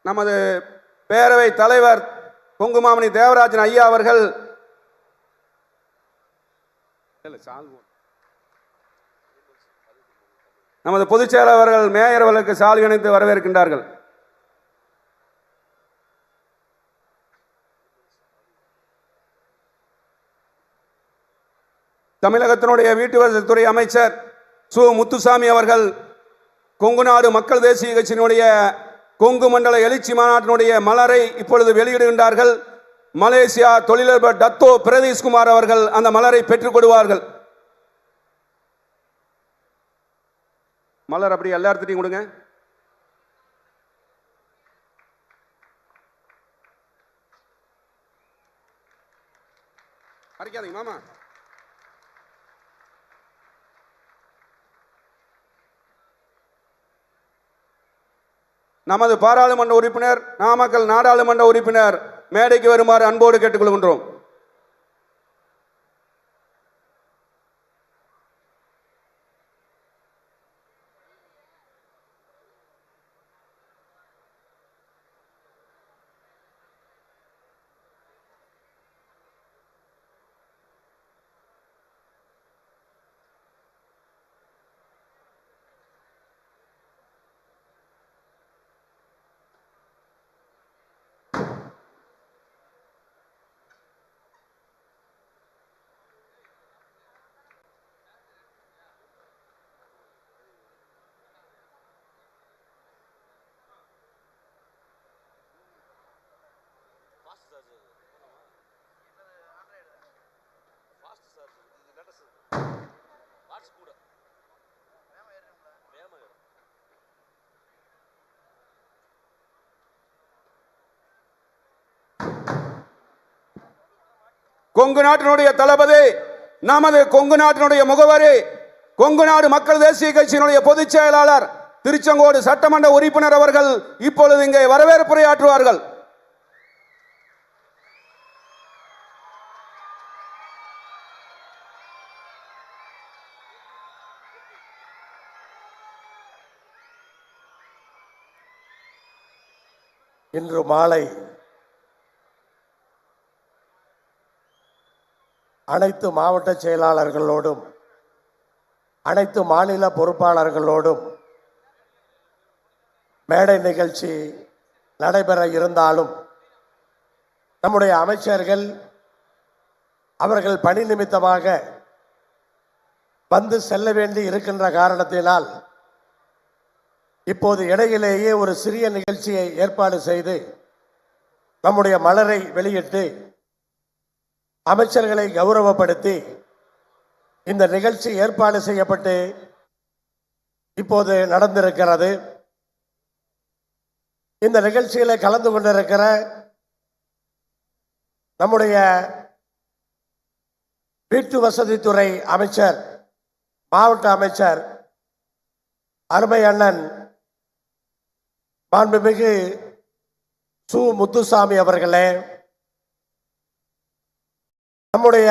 நமது பேரவை தலைவர் பொங்குமாமணி தேவராஜன் ஐயா அவர்கள் நமது பொதுச் செயலாளர்கள் மேயர் அவர்களுக்கு சால்வை அணிவித்து வரவேற்கின்றார்கள். தமிழகத்தினுடைய வீட்டு வசதித்துறை அமைச்சர் சு முத்துசாமி அவர்கள் கொங்கு நாடு மக்கள் தேசிய கட்சியினுடைய கொங்கு மண்டல எழுச்சி மாநாட்டினுடைய மலரை இப்பொழுது வெளியிடுகின்றார்கள். மலேசியா தொழிலதிபர் டத்தோ பிரதீஷ்குமார் அவர்கள் அந்த மலரை பெற்றுக் கொடுவார்கள். மலர் அப்படி எல்லார்த்திட்டையும் கொடுங்க. அரைக்காதீங்க மாமா. நமது பாராளுமன்ற உறுப்பினர் நாமக்கல் நாடாளுமன்ற உறுப்பினர் மேடைக்கு வருமாறு அன்போடு கேட்டுக்கொள்கின்றோம். கொங்கு நாட்டினுடைய தளபதி, நமது கொங்கு நாட்டினுடைய முகவரி, கொங்கு நாடு மக்கள் தேசிய கட்சியினுடைய பொதுச் செயலாளர் திருச்செங்கோடு சட்டமன்ற உறுப்பினர் அவர்கள் இப்பொழுது இங்கே வரவேற்புரையாற்றுவார்கள். இன்று மாலை அனைத்து மாவட்ட செயலாளர்களோடும் அனைத்து மாநில பொறுப்பாளர்களோடும் மேடை நிகழ்ச்சி நடைபெற இருந்தாலும் நம்முடைய அமைச்சர்கள் அவர்கள் பணி நிமித்தமாக வந்து செல்ல வேண்டி இருக்கின்ற காரணத்தினால் இப்போது இடையிலேயே ஒரு சிறிய நிகழ்ச்சியை ஏற்பாடு செய்து நம்முடைய மலரை வெளியிட்டு அமைச்சர்களை கௌரவப்படுத்தி இந்த நிகழ்ச்சி ஏற்பாடு செய்யப்பட்டு இப்போது நடந்திருக்கிறது. இந்த நிகழ்ச்சியில் கலந்து கொண்டிருக்கிற நம்முடைய வீட்டு வசதித்துறை அமைச்சர், மாவட்ட அமைச்சர் அருமை அண்ணன் மாண்புமிகு சு முத்துசாமி அவர்களே, நம்முடைய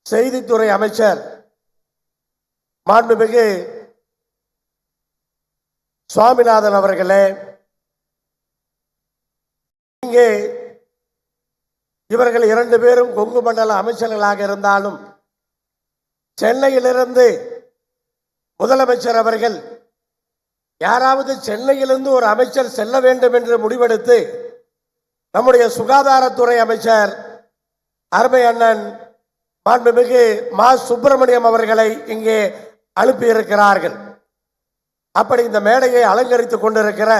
செய்தித்துறை அமைச்சர் மாண்புமிகு சுவாமிநாதன் அவர்களே, இங்கே இவர்கள் 2 பேரும் கொங்கு மண்டல அமைச்சர்களாக இருந்தாலும் சென்னையிலிருந்து முதலமைச்சர் அவர்கள் யாராவது சென்னையிலிருந்து ஒரு அமைச்சர் செல்ல வேண்டும் என்று முடிவெடுத்து நம்முடைய சுகாதாரத்துறை அமைச்சர் அருமை அண்ணன் மாண்புமிகு மா சுப்பிரமணியம் அவர்களை இங்கே அனுப்பியிருக்கிறார்கள். அப்படி இந்த மேடையை அலங்கரித்துக் கொண்டிருக்கிற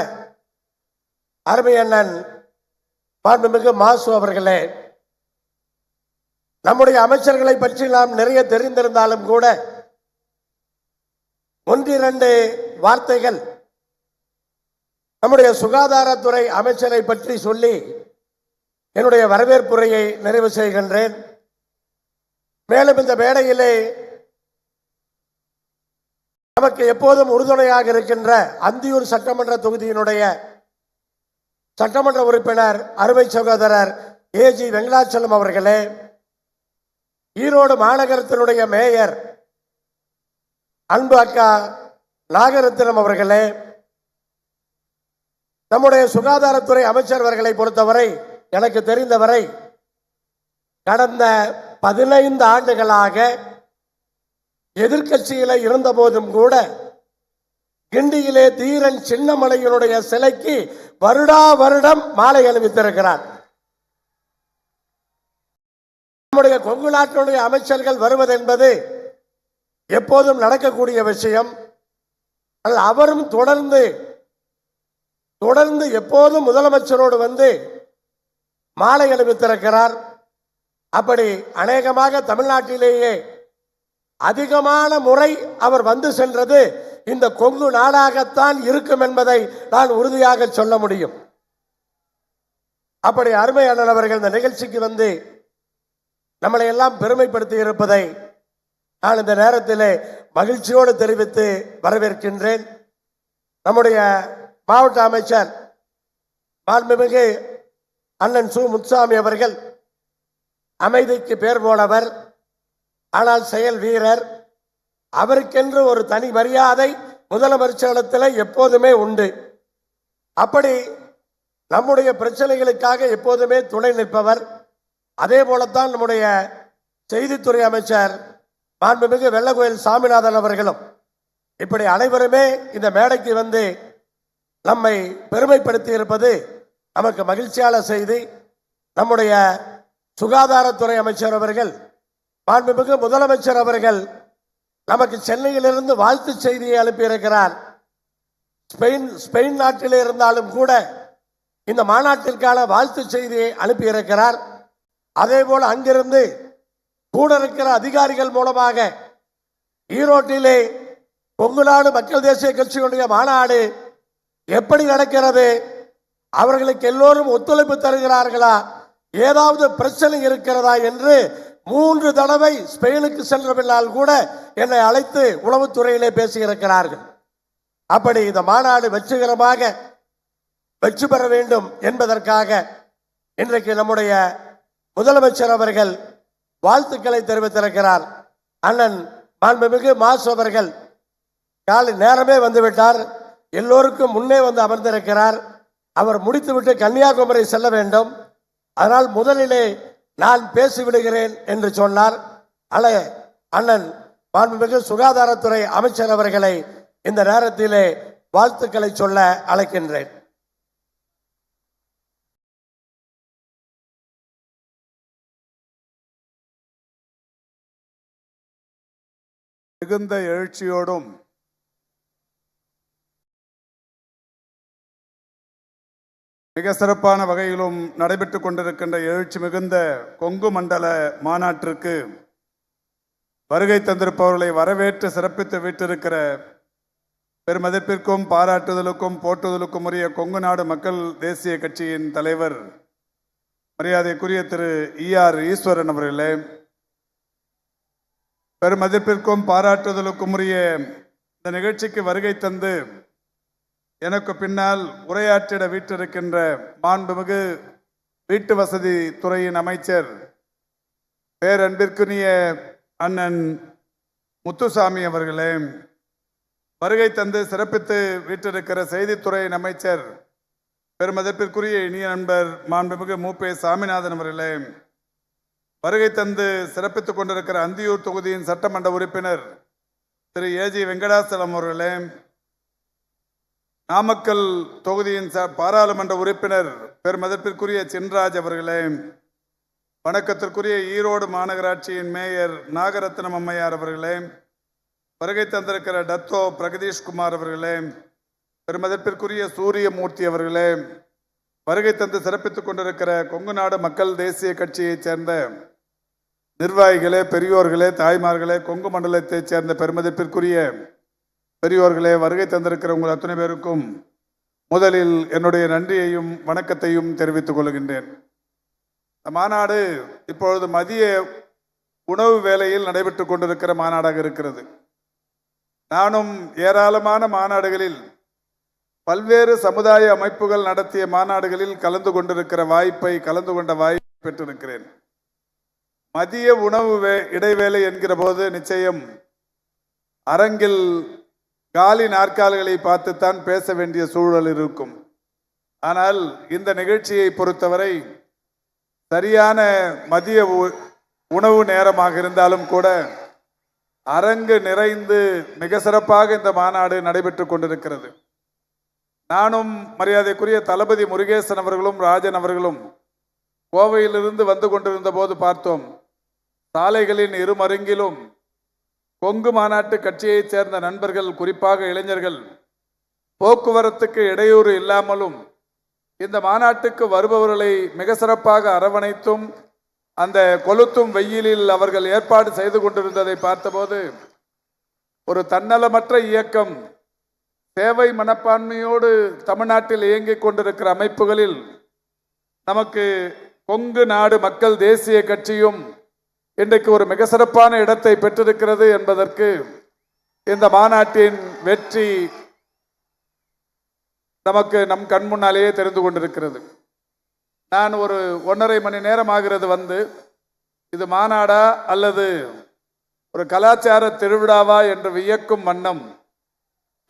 அருமை அண்ணன் மாண்புமிகு மாசு அவர்களே, நம்முடைய அமைச்சர்களை பற்றி நாம் நிறைய தெரிந்திருந்தாலும் கூட 1-2 வார்த்தைகள் நம்முடைய சுகாதாரத்துறை அமைச்சரை பற்றி சொல்லி என்னுடைய வரவேற்புரையை நிறைவு செய்கின்றேன். மேலும் இந்த மேடையிலே நமக்கு எப்போதும் உறுதுணையாக இருக்கின்ற அந்தியூர் சட்டமன்ற தொகுதியினுடைய சட்டமன்ற உறுப்பினர் அருமை சகோதரர் ஏஜி வெங்கடாச்சலம் அவர்களே, ஈரோடு மாநகரத்தினுடைய மேயர் அன்பு அக்கா நாகரத்தினம் அவர்களே, நம்முடைய சுகாதாரத்துறை அமைச்சர் அவர்களை பொறுத்தவரை எனக்கு தெரிந்தவரை கடந்த 15 ஆண்டுகளாக எதிர்க்கட்சியில இருந்த போதும் கூட கிண்டியிலே தீரன் சின்னமலையினுடைய சிலைக்கு வருடா வருடம் மாலை அணிவித்திருக்கிறார். நம்முடைய கொங்கு நாட்டினுடைய அமைச்சர்கள் வருவது என்பது எப்போதும் நடக்கக்கூடிய விஷயம். அவரும் தொடர்ந்து எப்போதும் முதலமைச்சரோடு வந்து மாலை அணிவித்திருக்கிறார். அப்படி அநேகமாக தமிழ்நாட்டிலேயே அதிகமான முறை அவர் வந்து சென்றது இந்த கொங்கு நாடாகத்தான் இருக்கும் என்பதை நான் உறுதியாக சொல்ல முடியும். அப்படி அருமை அண்ணன் அவர்கள் இந்த நிகழ்ச்சிக்கு வந்து நம்மளை எல்லாம் பெருமைப்படுத்தி இருப்பதை நான் இந்த நேரத்திலே மகிழ்ச்சியோடு தெரிவித்து வரவேற்கின்றேன். நம்முடைய மாவட்ட அமைச்சர் மாண்புமிகு அண்ணன் சு முத்துசாமி அவர்கள் அமைதிக்கு பேர் போனவர், ஆனால் செயல் வீரர். அவருக்கென்று ஒரு தனி மரியாதை முதலமைச்சரிடத்தில் எப்போதுமே உண்டு. அப்படி நம்முடைய பிரச்சனைகளுக்காக எப்போதுமே துணை நிற்பவர். அதே போலத்தான் நம்முடைய செய்தித்துறை அமைச்சர் மாண்புமிகு வெள்ளக்கோயில் சாமிநாதன் அவர்களும். இப்படி அனைவருமே இந்த மேடைக்கு வந்து நம்மை பெருமைப்படுத்தி இருப்பது நமக்கு மகிழ்ச்சியான செய்தி. நம்முடைய சுகாதாரத்துறை அமைச்சர் அவர்கள் மாண்புமிகு முதலமைச்சர் அவர்கள் நமக்கு சென்னையிலிருந்து வாழ்த்து செய்தியை அனுப்பியிருக்கிறார். ஸ்பெயின் நாட்டிலே இருந்தாலும் கூட இந்த மாநாட்டிற்கான வாழ்த்து செய்தியை அனுப்பியிருக்கிறார். அதே போல அங்கிருந்து கூட இருக்கிற அதிகாரிகள் மூலமாக ஈரோட்டிலே கொங்கு நாடு மக்கள் தேசிய கட்சியுடைய மாநாடு எப்படி நடக்கிறது, அவர்களுக்கு எல்லோரும் ஒத்துழைப்பு தருகிறார்களா, ஏதாவது பிரச்சனை இருக்கிறதா என்று 3 தடவை ஸ்பெயினுக்கு சென்ற பின்னால் கூட என்னை அழைத்து உளவுத்துறையிலே பேசியிருக்கிறார்கள். அப்படி இந்த மாநாடு வெற்றிகரமாக வெற்றி பெற வேண்டும் என்பதற்காக இன்றைக்கு நம்முடைய முதலமைச்சர் அவர்கள் வாழ்த்துக்களை தெரிவித்திருக்கிறார். அண்ணன் மாண்புமிகு மாசு அவர்கள் காலை நேரமே வந்துவிட்டார், எல்லோருக்கும் முன்னே வந்து அமர்ந்திருக்கிறார். அவர் முடித்துவிட்டு கன்னியாகுமரி செல்ல வேண்டும், அதனால் முதலிலே நான் பேசிவிடுகிறேன் என்று சொன்னார். அண்ணன் மாண்புமிகு சுகாதாரத்துறை அமைச்சர் அவர்களை இந்த நேரத்திலே வாழ்த்துக்களை சொல்ல அழைக்கின்றேன். மிகுந்த எழுச்சியோடும் மிக சிறப்பான வகையிலும் நடைபெற்றுக் கொண்டிருக்கின்ற எழுச்சி மிகுந்த கொங்கு மண்டல மாநாட்டிற்கு வருகை தந்திருப்பவர்களை வரவேற்று சிறப்பித்து வீட்டிருக்கிற பெருமதிப்பிற்கும் பாராட்டுதலுக்கும் போற்றுதலுக்கும் உரிய கொங்கு நாடு மக்கள் தேசிய கட்சியின் தலைவர் மரியாதைக்குரிய திரு ER ஈஸ்வரன் அவர்களே, பெருமதிப்பிற்கும் பாராட்டுதலுக்கும் உரிய இந்த நிகழ்ச்சிக்கு வருகை தந்து எனக்கு பின்னால் உரையாற்றிட வீட்டிருக்கின்ற மாண்புமிகு வீட்டு வசதி துறையின் அமைச்சர் பேரன்பிற்குரிய அண்ணன் முத்துசாமி அவர்களே, வருகை தந்து சிறப்பித்து வீட்டிருக்கிற செய்தித்துறையின் அமைச்சர் பெருமதிப்பிற்குரிய இனிய நண்பர் மாண்புமிகு மூப்பே சாமிநாதன் அவர்களே, வருகை தந்து சிறப்பித்துக் கொண்டிருக்கிற அந்தியூர் தொகுதியின் சட்டமன்ற உறுப்பினர் திரு AG வெங்கடாசலம் அவர்களே, நாமக்கல் தொகுதியின் பாராளுமன்ற உறுப்பினர் பெருமதிப்பிற்குரிய சின்ராஜ் அவர்களே, வணக்கத்திற்குரிய ஈரோடு மாநகராட்சியின் மேயர் நாகரத்னம் அம்மையார் அவர்களே, வருகை தந்திருக்கிற டத்தோ பிரகதீஷ்குமார் அவர்களே, பெருமதிப்பிற்குரிய சூரியமூர்த்தி அவர்களே, வருகை தந்து சிறப்பித்துக் கொண்டிருக்கிற கொங்கு நாடு மக்கள் தேசிய கட்சியைச் சேர்ந்த நிர்வாகிகளே, பெரியோர்களே, தாய்மார்களே, கொங்கு மண்டலத்தைச் சேர்ந்த பெருமதிப்பிற்குரிய பெரியோர்களே, வருகை தந்திருக்கிற உங்கள் அத்தனை பேருக்கும் முதலில் என்னுடைய நன்றியையும் வணக்கத்தையும் தெரிவித்துக் கொள்கின்றேன். இந்த மாநாடு இப்பொழுது மதிய உணவு வேளையில் நடைபெற்றுக் கொண்டிருக்கிற மாநாடாக இருக்கிறது. நானும் ஏராளமான மாநாடுகளில் பல்வேறு சமுதாய அமைப்புகள் நடத்திய மாநாடுகளில் கலந்து கொண்ட வாய்ப்பை பெற்றிருக்கிறேன். மதிய உணவு இடைவேளை என்கிற போது நிச்சயம் அரங்கில் காலி நாற்காலிகளை பார்த்துத்தான் பேச வேண்டிய சூழல் இருக்கும். ஆனால் இந்த நிகழ்ச்சியை பொறுத்தவரை சரியான மதிய உணவு நேரமாக இருந்தாலும் கூட அரங்கு நிறைந்து மிக சிறப்பாக இந்த மாநாடு நடைபெற்று கொண்டிருக்கிறது. நானும் மரியாதைக்குரிய தளபதி முருகேசன் அவர்களும் ராஜன் அவர்களும் கோவையிலிருந்து வந்து கொண்டிருந்த போது பார்த்தோம். சாலைகளின் இருமருங்கிலும் கொங்கு மாநாட்டு கட்சியைச் சேர்ந்த நண்பர்கள், குறிப்பாக இளைஞர்கள், போக்குவரத்துக்கு இடையூறு இல்லாமலும் இந்த மாநாட்டுக்கு வருபவர்களை மிக சிறப்பாக அரவணைத்தும் அந்த கொளுத்தும் வெயிலில் அவர்கள் ஏற்பாடு செய்து கொண்டிருந்ததை பார்த்தபோது ஒரு தன்னலமற்ற இயக்கம், சேவை மனப்பான்மையோடு தமிழ்நாட்டில் இயங்கிக் கொண்டிருக்கிற அமைப்புகளில் நமக்கு கொங்கு நாடு மக்கள் தேசிய கட்சியும் இன்றைக்கு ஒரு மிக சிறப்பான இடத்தை பெற்றிருக்கிறது என்பதற்கு இந்த மாநாட்டின் வெற்றி நமக்கு நம் கண் முன்னாலேயே தெரிந்து கொண்டிருக்கிறது. நான் ஒரு 1.5 மணி நேரம் ஆகிறது வந்து, இது மாநாடா அல்லது ஒரு கலாச்சார திருவிழாவா என்று வியக்கும் வண்ணம்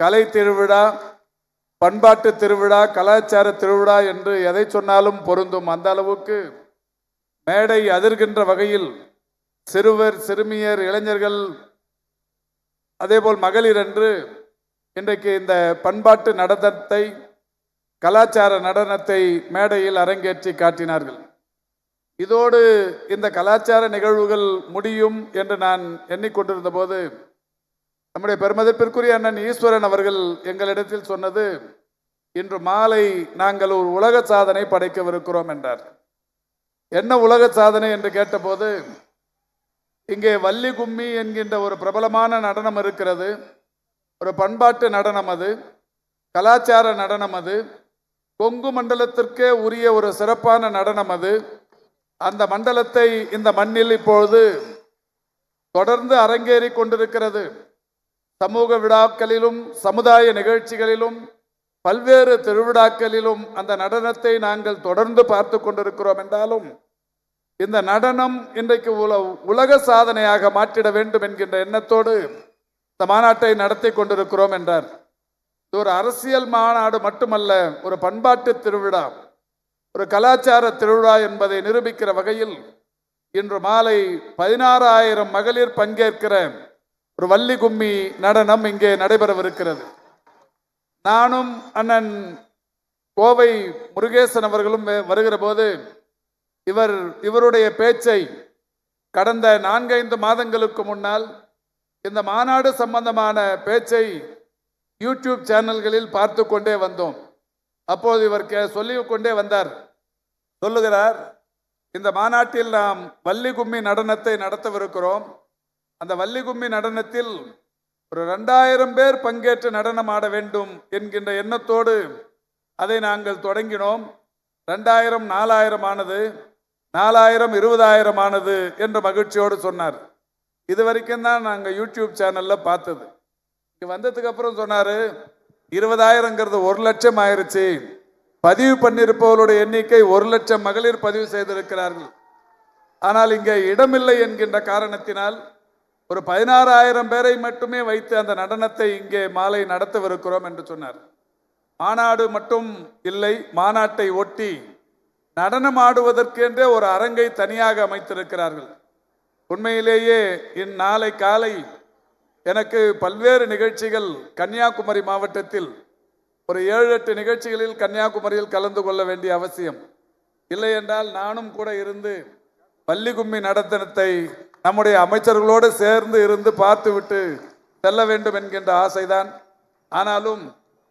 கலை திருவிழா, பண்பாட்டு திருவிழா, கலாச்சார திருவிழா என்று எதை சொன்னாலும் பொருந்தும். அந்த அளவுக்கு மேடை அதிர்கின்ற வகையில் சிறுவர், சிறுமியர், இளைஞர்கள், அதேபோல் மகளிர் என்று இன்றைக்கு இந்த பண்பாட்டு நடனத்தை, கலாச்சார நடனத்தை மேடையில் அரங்கேற்றி காட்டினார்கள். இதோடு இந்த கலாச்சார நிகழ்வுகள் முடியும் என்று நான் எண்ணிக்கொண்டிருந்த போது நம்முடைய பெருமதிப்பிற்குரிய அண்ணன் ஈஸ்வரன் அவர்கள் எங்களிடத்தில் சொன்னது, இன்று மாலை நாங்கள் ஒரு உலக சாதனை படைக்கவிருக்கிறோம் என்றார். என்ன உலக சாதனை என்று கேட்டபோது, இங்கே வள்ளி கும்மி என்கின்ற ஒரு பிரபலமான நடனம் இருக்கிறது. ஒரு பண்பாட்டு நடனம், அது கலாச்சார நடனம், அது கொங்கு மண்டலத்திற்கே உரிய ஒரு சிறப்பான நடனம். அது அந்த மண்டலத்தை இந்த மண்ணில் இப்பொழுது தொடர்ந்து அரங்கேறி கொண்டிருக்கிறது. சமூக விழாக்களிலும் சமுதாய நிகழ்ச்சிகளிலும் பல்வேறு திருவிழாக்களிலும் அந்த நடனத்தை நாங்கள் தொடர்ந்து பார்த்து கொண்டிருக்கிறோம் என்றாலும் இந்த நடனம் இன்றைக்கு உலக சாதனையாக மாற்றிட வேண்டும் என்கின்ற எண்ணத்தோடு இந்த மாநாட்டை நடத்தி கொண்டிருக்கிறோம் என்றார். இது ஒரு அரசியல் மாநாடு மட்டுமல்ல, ஒரு பண்பாட்டு திருவிழா, ஒரு கலாச்சார திருவிழா என்பதை நிரூபிக்கிற வகையில் இன்று மாலை 16,000 மகளிர் பங்கேற்கிற ஒரு வள்ளி கும்மி நடனம் இங்கே நடைபெறவிருக்கிறது. நானும் அண்ணன் கோவை முருகேசன் அவர்களும் வருகிற போது இவருடைய பேச்சை கடந்த 4-5 மாதங்களுக்கு முன்னால் இந்த மாநாடு சம்பந்தமான பேச்சை யூடியூப் சேனல்களில் பார்த்து கொண்டே வந்தோம். அப்போது இவர் சொல்லிக் கொண்டே வந்தார். சொல்லுகிறார், இந்த மாநாட்டில் நாம் வள்ளி கும்மி நடனத்தை நடத்தவிருக்கிறோம். அந்த வள்ளி கும்மி நடனத்தில் ஒரு 2000 பேர் பங்கேற்று நடனம் ஆட வேண்டும் என்கின்ற எண்ணத்தோடு அதை நாங்கள் தொடங்கினோம். 2000 4000 ஆனது, 4000 20,000 ஆனது என்று மகிழ்ச்சியோடு சொன்னார். இது வரைக்கும் தான் நாங்கள் யூடியூப் சேனல்ல பார்த்தது. இங்கே வந்ததுக்கு அப்புறம் சொன்னார், 20,000ங்கிறது 1,00,000 ஆயிருச்சு. பதிவு பண்ணியிருப்பவர்களுடைய எண்ணிக்கை 1,00,000 மகளிர் பதிவு செய்திருக்கிறார்கள். ஆனால் இங்கே இடமில்லை என்கின்ற காரணத்தினால் ஒரு 16,000 பேரை மட்டுமே வைத்து அந்த நடனத்தை இங்கே மாலை நடத்தவிருக்கிறோம் என்று சொன்னார். மாநாடு மட்டும் இல்லை, மாநாட்டை ஒட்டி நடனம் ஆடுவதற்கென்றே ஒரு அரங்கை தனியாக அமைத்திருக்கிறார்கள். உண்மையிலேயே இந்நாளை காலை எனக்கு பல்வேறு நிகழ்ச்சிகள் கன்னியாகுமரி மாவட்டத்தில் ஒரு 7-8 நிகழ்ச்சிகளில் கன்னியாகுமரியில் கலந்து கொள்ள வேண்டிய அவசியம் இல்லை என்றால் நானும் கூட இருந்து வள்ளி கும்மி நடனத்தை நம்முடைய அமைச்சர்களோடு சேர்ந்து இருந்து பார்த்துவிட்டு செல்ல வேண்டும் என்கின்ற ஆசைதான். ஆனாலும்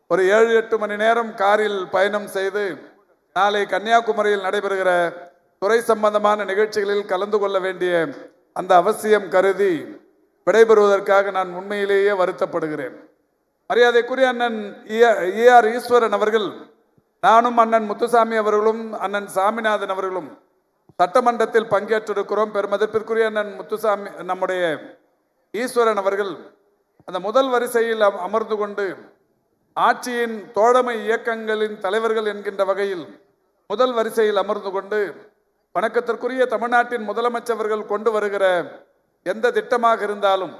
ஒரு 7-8 மணி நேரம் காரில் பயணம் செய்து நாளை கன்னியாகுமரியில் நடைபெறுகிற துறை சம்பந்தமான நிகழ்ச்சிகளில் கலந்து கொள்ள வேண்டிய அந்த அவசியம் கருதி விடைபெறுவதற்காக நான் உண்மையிலேயே வருத்தப்படுகிறேன். மரியாதைக்குரிய அண்ணன் ER ஈஸ்வரன் அவர்கள், நானும் அண்ணன் முத்துசாமி அவர்களும் அண்ணன் சாமிநாதன் அவர்களும் சட்டமன்றத்தில் பங்கேற்றிருக்கிறோம். பெருமதிப்பிற்குரிய அண்ணன் முத்துசாமி, நம்முடைய ஈஸ்வரன் அவர்கள் அந்த முதல் வரிசையில் அமர்ந்து கொண்டு ஆட்சியின் தோழமை இயக்கங்களின் தலைவர்கள் என்கின்ற வகையில் முதல் வரிசையில் அமர்ந்து கொண்டு வணக்கத்திற்குரிய தமிழ்நாட்டின் முதலமைச்சர்கள் கொண்டு வருகிற எந்த திட்டமாக இருந்தாலும்,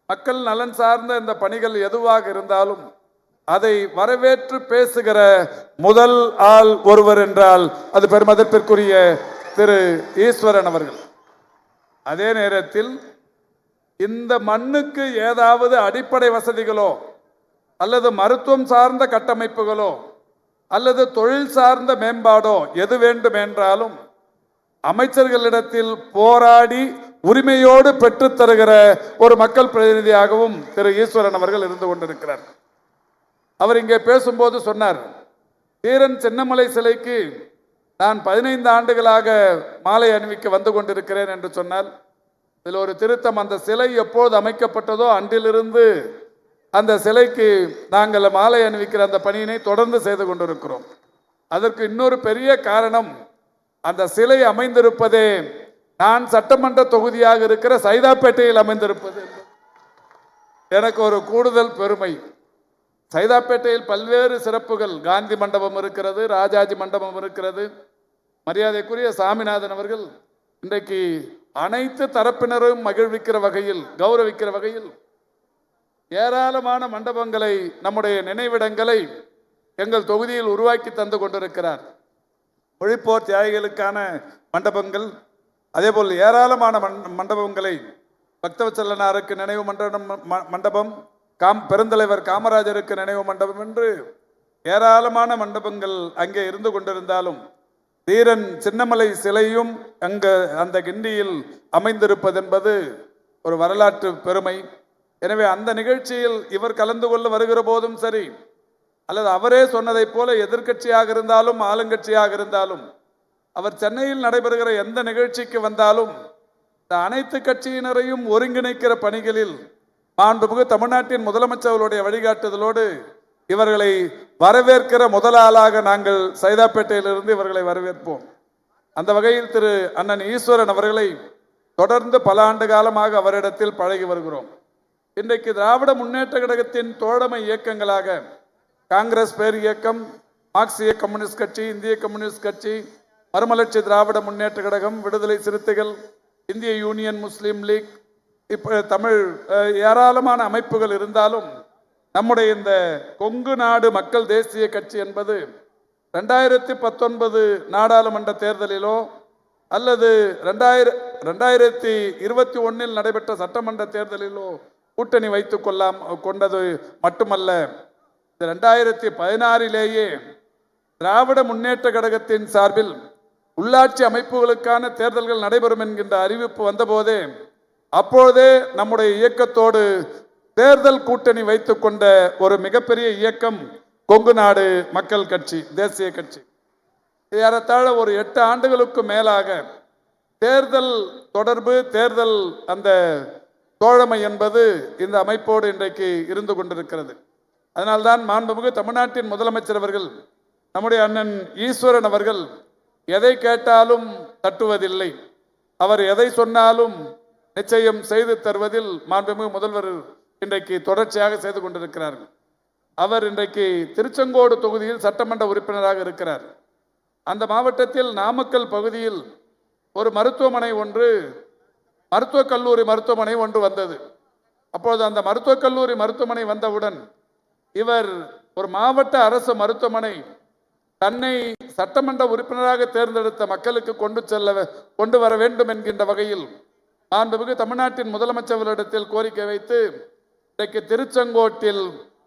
மக்கள் நலன் சார்ந்த இந்த பணிகள் எதுவாக இருந்தாலும் அதை வரவேற்று பேசுகிற முதல் ஆள் ஒருவர் என்றால் அது பெருமதிப்பிற்குரிய திரு ஈஸ்வரன் அவர்கள். அதே நேரத்தில் இந்த மண்ணுக்கு ஏதாவது அடிப்படை வசதிகளோ அல்லது மருத்துவம் சார்ந்த கட்டமைப்புகளோ அல்லது தொழில் சார்ந்த மேம்பாடோ எது வேண்டும் என்றாலும் அமைச்சர்களிடத்தில் போராடி உரிமையோடு பெற்றுத் தருகிற ஒரு மக்கள் பிரதிநிதியாகவும் திரு ஈஸ்வரன் அவர்கள் இருந்து கொண்டிருக்கிறார். அவர் இங்கே பேசும்போது சொன்னார், தீரன் சின்னமலை சிலைக்கு நான் 15 ஆண்டுகளாக மாலை அணிவிக்க வந்து கொண்டிருக்கிறேன் என்று சொன்னால் இதில் ஒரு திருத்தம். அந்த சிலை எப்போது அமைக்கப்பட்டதோ அன்றிலிருந்து அந்த சிலைக்கு நாங்கள் மாலை அணிவிக்கிற அந்த பணியினை தொடர்ந்து செய்து கொண்டிருக்கிறோம். அதற்கு இன்னொரு பெரிய காரணம், அந்த சிலை அமைந்திருப்பதே நான் சட்டமன்ற தொகுதியாக இருக்கிற சைதாப்பேட்டையில் அமைந்திருப்பது எனக்கு ஒரு கூடுதல் பெருமை. சைதாப்பேட்டையில் பல்வேறு சிறப்புகள், காந்தி மண்டபம் இருக்கிறது, ராஜாஜி மண்டபம் இருக்கிறது. மரியாதைக்குரிய சாமிநாதன் அவர்கள் இன்றைக்கு அனைத்து தரப்பினரும் மகிழ்விக்கிற வகையில், கௌரவிக்கிற வகையில் ஏராளமான மண்டபங்களை, நம்முடைய நினைவிடங்களை எங்கள் தொகுதியில் உருவாக்கி தந்து கொண்டிருக்கிறார். ஒழிப்போர் தியாகிகளுக்கான மண்டபங்கள், அதேபோல் ஏராளமான மண்டபங்களை, பக்தவச்சலனாருக்கு நினைவு மண்டபம், பெருந்தலைவர் காமராஜருக்கு நினைவு மண்டபம் என்று ஏராளமான மண்டபங்கள் அங்கே இருந்து கொண்டிருந்தாலும் தீரன் சின்னமலை சிலையும் அந்த கிண்டியில் அமைந்திருப்பது என்பது ஒரு வரலாற்று பெருமை. எனவே அந்த நிகழ்ச்சியில் இவர் கலந்து கொள்ள வருகிற போதும் சரி, அல்லது அவரே சொன்னதைப் போல எதிர்க்கட்சியாக இருந்தாலும் ஆளுங்கட்சியாக இருந்தாலும் அவர் சென்னையில் நடைபெறுகிற எந்த நிகழ்ச்சிக்கு வந்தாலும் அனைத்து கட்சியினரையும் ஒருங்கிணைக்கிற பணிகளில் மாண்புமிகு தமிழ்நாட்டின் முதலமைச்சர்களுடைய வழிகாட்டுதலோடு இவர்களை வரவேற்கிற முதல் ஆளாக நாங்கள் சைதாப்பேட்டையிலிருந்து இவர்களை வரவேற்போம். அந்த வகையில் திரு அண்ணன் ஈஸ்வரன் அவர்களை தொடர்ந்து பல ஆண்டு காலமாக அவரிடத்தில் பழகி வருகிறோம். இன்றைக்கு திராவிட முன்னேற்ற கழகத்தின் தோழமை இயக்கங்களாக காங்கிரஸ் பேர் இயக்கம், மார்க்சிய கம்யூனிஸ்ட் கட்சி, இந்திய கம்யூனிஸ்ட் கட்சி, மறுமலர்ச்சி திராவிட முன்னேற்ற கழகம், விடுதலை சிறுத்தைகள், இந்திய யூனியன் முஸ்லீம் லீக், இப்போ தமிழ் ஏராளமான அமைப்புகள் இருந்தாலும் நம்முடைய இந்த கொங்கு நாடு மக்கள் தேசிய கட்சி என்பது 2019 நாடாளுமன்ற தேர்தலிலோ அல்லது 2021 நடைபெற்ற சட்டமன்ற தேர்தலிலோ கூட்டணி வைத்துக் கொண்டது மட்டுமல்ல, 2016 திராவிட முன்னேற்ற கழகத்தின் சார்பில் உள்ளாட்சி அமைப்புகளுக்கான தேர்தல்கள் நடைபெறும் என்கின்ற அறிவிப்பு வந்தபோதே அப்பொழுதே நம்முடைய இயக்கத்தோடு தேர்தல் கூட்டணி வைத்துக் கொண்ட ஒரு மிகப்பெரிய இயக்கம் கொங்கு நாடு மக்கள் கட்சி, தேசிய கட்சி. ஏறத்தாழ ஒரு 8 ஆண்டுகளுக்கு மேலாக தேர்தல் தொடர்பு, தேர்தல் அந்த தோழமை என்பது இந்த அமைப்போடு இன்றைக்கு இருந்து கொண்டிருக்கிறது. அதனால்தான் மாண்புமிகு தமிழ்நாட்டின் முதலமைச்சர் அவர்கள், நம்முடைய அண்ணன் ஈஸ்வரன் அவர்கள் எதை கேட்டாலும் தட்டுவதில்லை. அவர் எதை சொன்னாலும் நிச்சயம் செய்து தருவதில் மாண்புமிகு முதல்வர் இன்றைக்கு தொடர்ச்சியாக செய்து கொண்டிருக்கிறார்கள். அவர் இன்றைக்கு திருச்செங்கோடு தொகுதியில் சட்டமன்ற உறுப்பினராக இருக்கிறார். அந்த மாவட்டத்தில் நாமக்கல் பகுதியில் ஒரு மருத்துவக் கல்லூரி மருத்துவமனை ஒன்று வந்தது. அப்போது அந்த மருத்துவக் கல்லூரி மருத்துவமனை வந்தவுடன் இவர் ஒரு மாவட்ட அரசு மருத்துவமனை தன்னை சட்டமன்ற உறுப்பினராக தேர்ந்தெடுத்த மக்களுக்கு கொண்டு வர வேண்டும் என்கின்ற வகையில் மாண்புமிகு தமிழ்நாட்டின் முதலமைச்சர்களிடத்தில் கோரிக்கை வைத்து இன்றைக்கு திருச்செங்கோட்டில்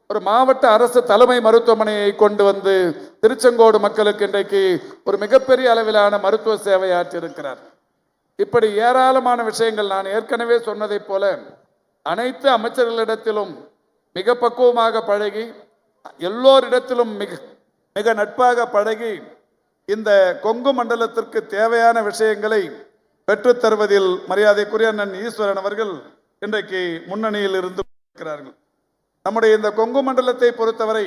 ஒரு மாவட்ட அரசு தலைமை மருத்துவமனையை கொண்டு வந்து திருச்செங்கோடு மக்களுக்கு இன்றைக்கு ஒரு மிகப்பெரிய அளவிலான மருத்துவ சேவை ஆற்றியிருக்கிறார். இப்படி ஏராளமான விஷயங்கள், நான் ஏற்கனவே சொன்னதைப் போல அனைத்து அமைச்சர்களிடத்திலும் மிக பக்குவமாக பழகி, எல்லோரிடத்திலும் மிக நட்பாக பழகி இந்த கொங்கு மண்டலத்திற்கு தேவையான விஷயங்களை பெற்றுத் தருவதில் மரியாதைக்குரிய அண்ணன் ஈஸ்வரன் அவர்கள் இன்றைக்கு முன்னணியில் இருந்து இருக்கிறார்கள். நம்முடைய இந்த கொங்கு மண்டலத்தை பொறுத்தவரை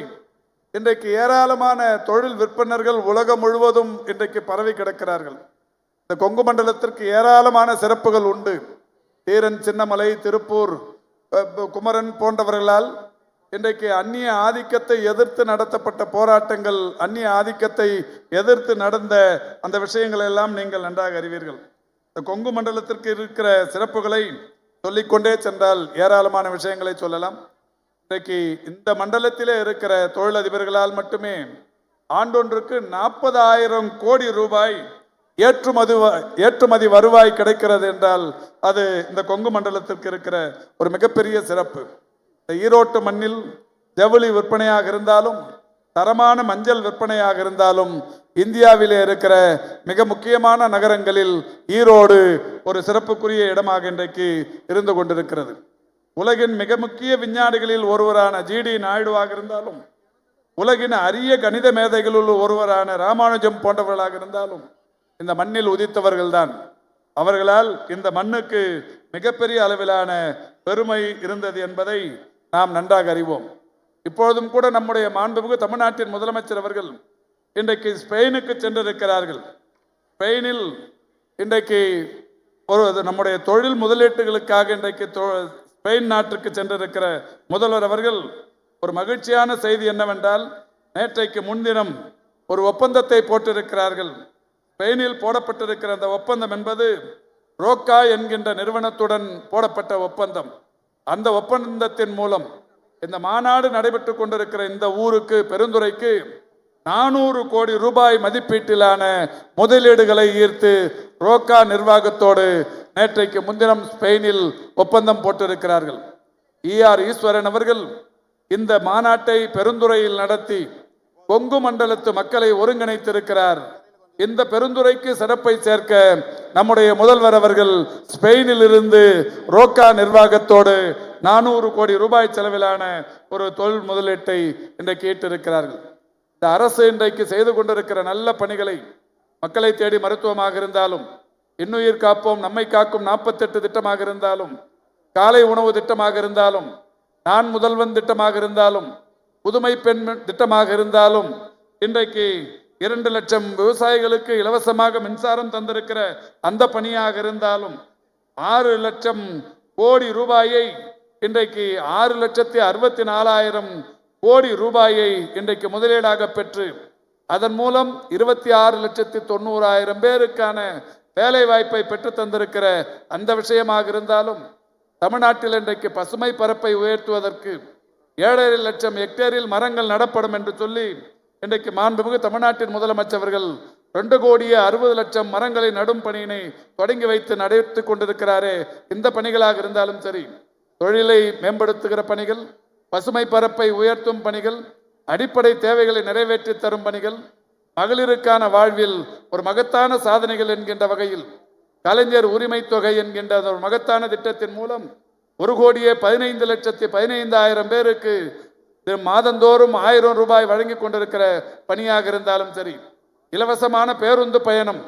இன்றைக்கு ஏராளமான தொழில் விற்பனர்கள் உலகம் முழுவதும் இன்றைக்கு பரவி கிடக்கிறார்கள். இந்த கொங்கு மண்டலத்திற்கு ஏராளமான சிறப்புகள் உண்டு. தீரன் சின்னமலை, திருப்பூர் குமரன் போன்றவர்களால் இன்றைக்கு அந்நிய ஆதிக்கத்தை எதிர்த்து நடத்தப்பட்ட போராட்டங்கள், அந்நிய ஆதிக்கத்தை எதிர்த்து நடந்த அந்த விஷயங்கள் எல்லாம் நீங்கள் நன்றாக அறிவீர்கள். இந்த கொங்கு மண்டலத்திற்கு இருக்கிற சிறப்புகளை சொல்லிக்கொண்டே சென்றால் ஏராளமான விஷயங்களை சொல்லலாம். இன்றைக்கு இந்த மண்டலத்திலே இருக்கிற தொழிலதிபர்களால் மட்டுமே ஆண்டொன்றுக்கு 40,000 கோடி ரூபாய் ஏற்றுமதி வருவாய் கிடைக்கிறது என்றால் அது இந்த கொங்கு மண்டலத்திற்கு இருக்கிற ஒரு மிகப்பெரிய சிறப்பு. இந்த ஈரோட்டு மண்ணில் ஜவுளி விற்பனையாக இருந்தாலும் தரமான மஞ்சள் விற்பனையாக இருந்தாலும் இந்தியாவிலே இருக்கிற மிக முக்கியமான நகரங்களில் ஈரோடு ஒரு சிறப்புக்குரிய இடமாக இன்றைக்கு இருந்து கொண்டிருக்கிறது. உலகின் மிக முக்கிய விஞ்ஞானிகளில் ஒருவரான ஜிடி நாயுடுவாக இருந்தாலும் உலகின் அரிய கணித மேதைகளுள் ஒருவரான ராமானுஜம் போன்றவர்களாக இருந்தாலும் இந்த மண்ணில் உதித்தவர்கள்தான். அவர்களால் இந்த மண்ணுக்கு மிகப்பெரிய அளவிலான பெருமை இருந்தது என்பதை நாம் நன்றாக அறிவோம். இப்பொழுதும் கூட நம்முடைய மாண்புமிகு தமிழ்நாட்டின் முதலமைச்சர் அவர்கள் இன்றைக்கு ஸ்பெயினுக்கு சென்றிருக்கிறார்கள். ஸ்பெயினில் இன்றைக்கு நம்முடைய தொழில் முதலீட்டுகளுக்காக இன்றைக்கு ஸ்பெயின் நாட்டுக்கு சென்றிருக்கிற முதல்வர் அவர்கள் ஒரு மகிழ்ச்சியான செய்தி என்னவென்றால், நேற்றைக்கு முன்தினம் ஒரு ஒப்பந்தத்தை போட்டிருக்கிறார்கள். ஸ்பெயினில் போடப்பட்டிருக்கிற அந்த ஒப்பந்தம் என்பது ரோக்கா என்கின்ற நிறுவனத்துடன் போடப்பட்ட ஒப்பந்தம். அந்த ஒப்பந்தத்தின் மூலம் இந்த மாநாடு நடைபெற்று கொண்டிருக்கிற இந்த ஊருக்கு, பெருந்துறைக்கு 400 கோடி ரூபாய் மதிப்பீட்டிலான முதலீடுகளை ஈர்த்து ரோக்கா நிர்வாகத்தோடு நேற்றைக்கு முன்தினம் ஸ்பெயினில் ஒப்பந்தம் போட்டிருக்கிறார்கள். ER ஈஸ்வரன் அவர்கள் இந்த மாநாட்டை பெருந்துறையில் நடத்தி கொங்கு மண்டலத்து மக்களை ஒருங்கிணைத்திருக்கிறார். இந்த பெருந்துறைக்கு சிறப்பை சேர்க்க நம்முடைய முதல்வர் அவர்கள் ஸ்பெயினில் இருந்து ரோக்கா நிர்வாகத்தோடு 400 கோடி ரூபாய் செலவிலான ஒரு தொழில் முதலீட்டை இன்றைக்கு ஈட்டிருக்கிறார்கள். இந்த அரசு இன்றைக்கு செய்து கொண்டிருக்கிற நல்ல பணிகளை, மக்களை தேடி மருத்துவமாக இருந்தாலும், இன்னுயிர் காப்போம் நம்மை காக்கும் 48 திட்டமாக இருந்தாலும், காலை உணவு திட்டமாக இருந்தாலும், நான் முதல்வன் திட்டமாக இருந்தாலும், புதுமை பெண் திட்டமாக இருந்தாலும், இன்றைக்கு 2 லட்சம் விவசாயிகளுக்கு இலவசமாக மின்சாரம் தந்திருக்கிற அந்த பணியாக இருந்தாலும், 6 லட்சம் கோடி ரூபாயை இன்றைக்கு 6,64,000 கோடி ரூபாயை இன்றைக்கு முதலீடாக பெற்று அதன் மூலம் 26,90,000 பேருக்கான வேலை வாய்ப்பை பெற்று தந்திருக்கிற அந்த விஷயமாக இருந்தாலும், தமிழ்நாட்டில் இன்றைக்கு பசுமை பரப்பை உயர்த்துவதற்கு 7.5 லட்சம் ஹெக்டேரில் மரங்கள் நடப்படும் என்று சொல்லி இன்றைக்கு மாண்புமிகு தமிழ்நாட்டின் முதலமைச்சர்கள் 2,60,00,000 மரங்களை நடும் பணியினை தொடங்கி வைத்து நடத்தி கொண்டிருக்கிறாரே. இந்த பணிகளாக இருந்தாலும் சரி, தொழிலை மேம்படுத்துகிற பணிகள், பசுமை பரப்பை உயர்த்தும் பணிகள், அடிப்படை தேவைகளை நிறைவேற்றி தரும் பணிகள், மகளிருக்கான வாழ்வில் ஒரு மகத்தான சாதனைகள் என்கின்ற வகையில் கலைஞர் உரிமை தொகை என்கின்ற ஒரு மகத்தான திட்டத்தின் மூலம் 1,15,15,000 பேருக்கு மாதந்தோறும் 1000 ரூபாய் வழங்கி கொண்டிருக்கிற பணியாக இருந்தாலும் சரி, இலவசமான பேருந்து பயணம்,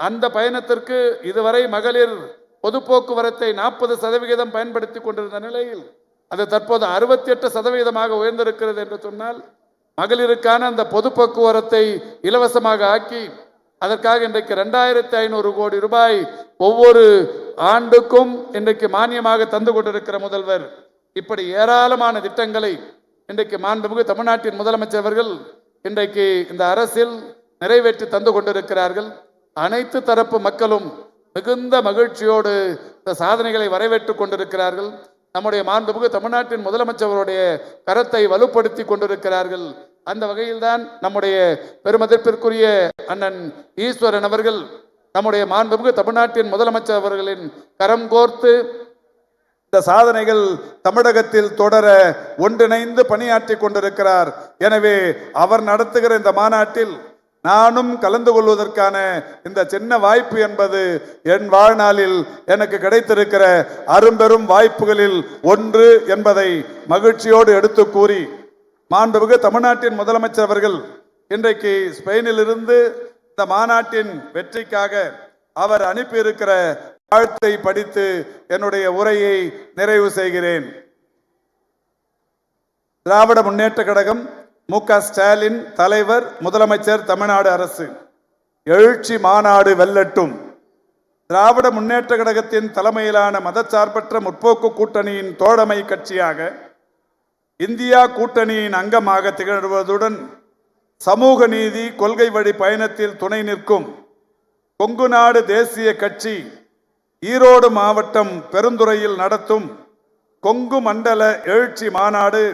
அந்த பயணத்திற்கு இதுவரை மகளிர் பொது போக்குவரத்தை 40% பயன்படுத்தி கொண்டிருந்த நிலையில் அது தற்போது 68% உயர்ந்திருக்கிறது என்று சொன்னால், மகளிருக்கான அந்த பொது போக்குவரத்தை இலவசமாக ஆக்கி அதற்காக இன்றைக்கு 2,500 கோடி ரூபாய் ஒவ்வொரு ஆண்டுக்கும் இன்றைக்கு மானியமாக தந்து கொண்டிருக்கிற முதல்வர், இப்படி ஏராளமான திட்டங்களை இன்றைக்கு மாண்புமிகு தமிழ்நாட்டின் முதலமைச்சர் அவர்கள் இன்றைக்கு இந்த அரசில் நிறைவேற்றி தந்து கொண்டிருக்கிறார்கள். அனைத்து தரப்பு மக்களும் மிகுந்த மகிழ்ச்சியோடு இந்த சாதனைகளை வரவேற்றுக் கொண்டிருக்கிறார்கள். நம்முடைய மாண்புமிகு தமிழ்நாட்டின் முதலமைச்சருடைய கரத்தை வலுப்படுத்தி கொண்டிருக்கிறார்கள். அந்த வகையில்தான் நம்முடைய பெருமதிப்பிற்குரிய அண்ணன் ஈஸ்வரன் அவர்கள் நம்முடைய மாண்புமிகு தமிழ்நாட்டின் முதலமைச்சர் அவர்களின் கரம் கோர்த்து இந்த சாதனைகள் தமிழகத்தில் தொடர ஒன்றிணைந்து பணியாற்றி கொண்டிருக்கிறார். எனவே அவர் நடத்துகிற இந்த மாநாட்டில் நானும் கலந்து கொள்வதற்கான இந்த சின்ன வாய்ப்பு என்பது என் வாழ்நாளில் எனக்கு கிடைத்திருக்கிற அரும்பெரும் வாய்ப்புகளில் ஒன்று என்பதை மகிழ்ச்சியோடு எடுத்து கூறி, மாண்புமிகு தமிழ்நாட்டின் முதலமைச்சர் அவர்கள் இன்றைக்கு ஸ்பெயினில் இருந்து இந்த மாநாட்டின் வெற்றிக்காக அவர் அனுப்பியிருக்கிற வாழ்த்தை படித்து என்னுடைய உரையை நிறைவு செய்கிறேன். திராவிட முன்னேற்ற கழகம் மு.க. ஸ்டாலின் தலைவர், முதலமைச்சர், தமிழ்நாடு அரசு. எழுச்சி மாநாடு வெல்லட்டும். திராவிட முன்னேற்ற கழகத்தின் தலைமையிலான மதச்சார்பற்ற முற்போக்கு கூட்டணியின் தோழமை கட்சியாக இந்தியா கூட்டணியின் அங்கமாக திகழ்வதுடன் சமூக நீதி கொள்கை வழி பயணத்தில் துணை நிற்கும் கொங்கு நாடு தேசிய கட்சி ஈரோடு மாவட்டம் பெருந்துறையில் நடத்தும் கொங்கு மண்டல எழுச்சி மாநாடு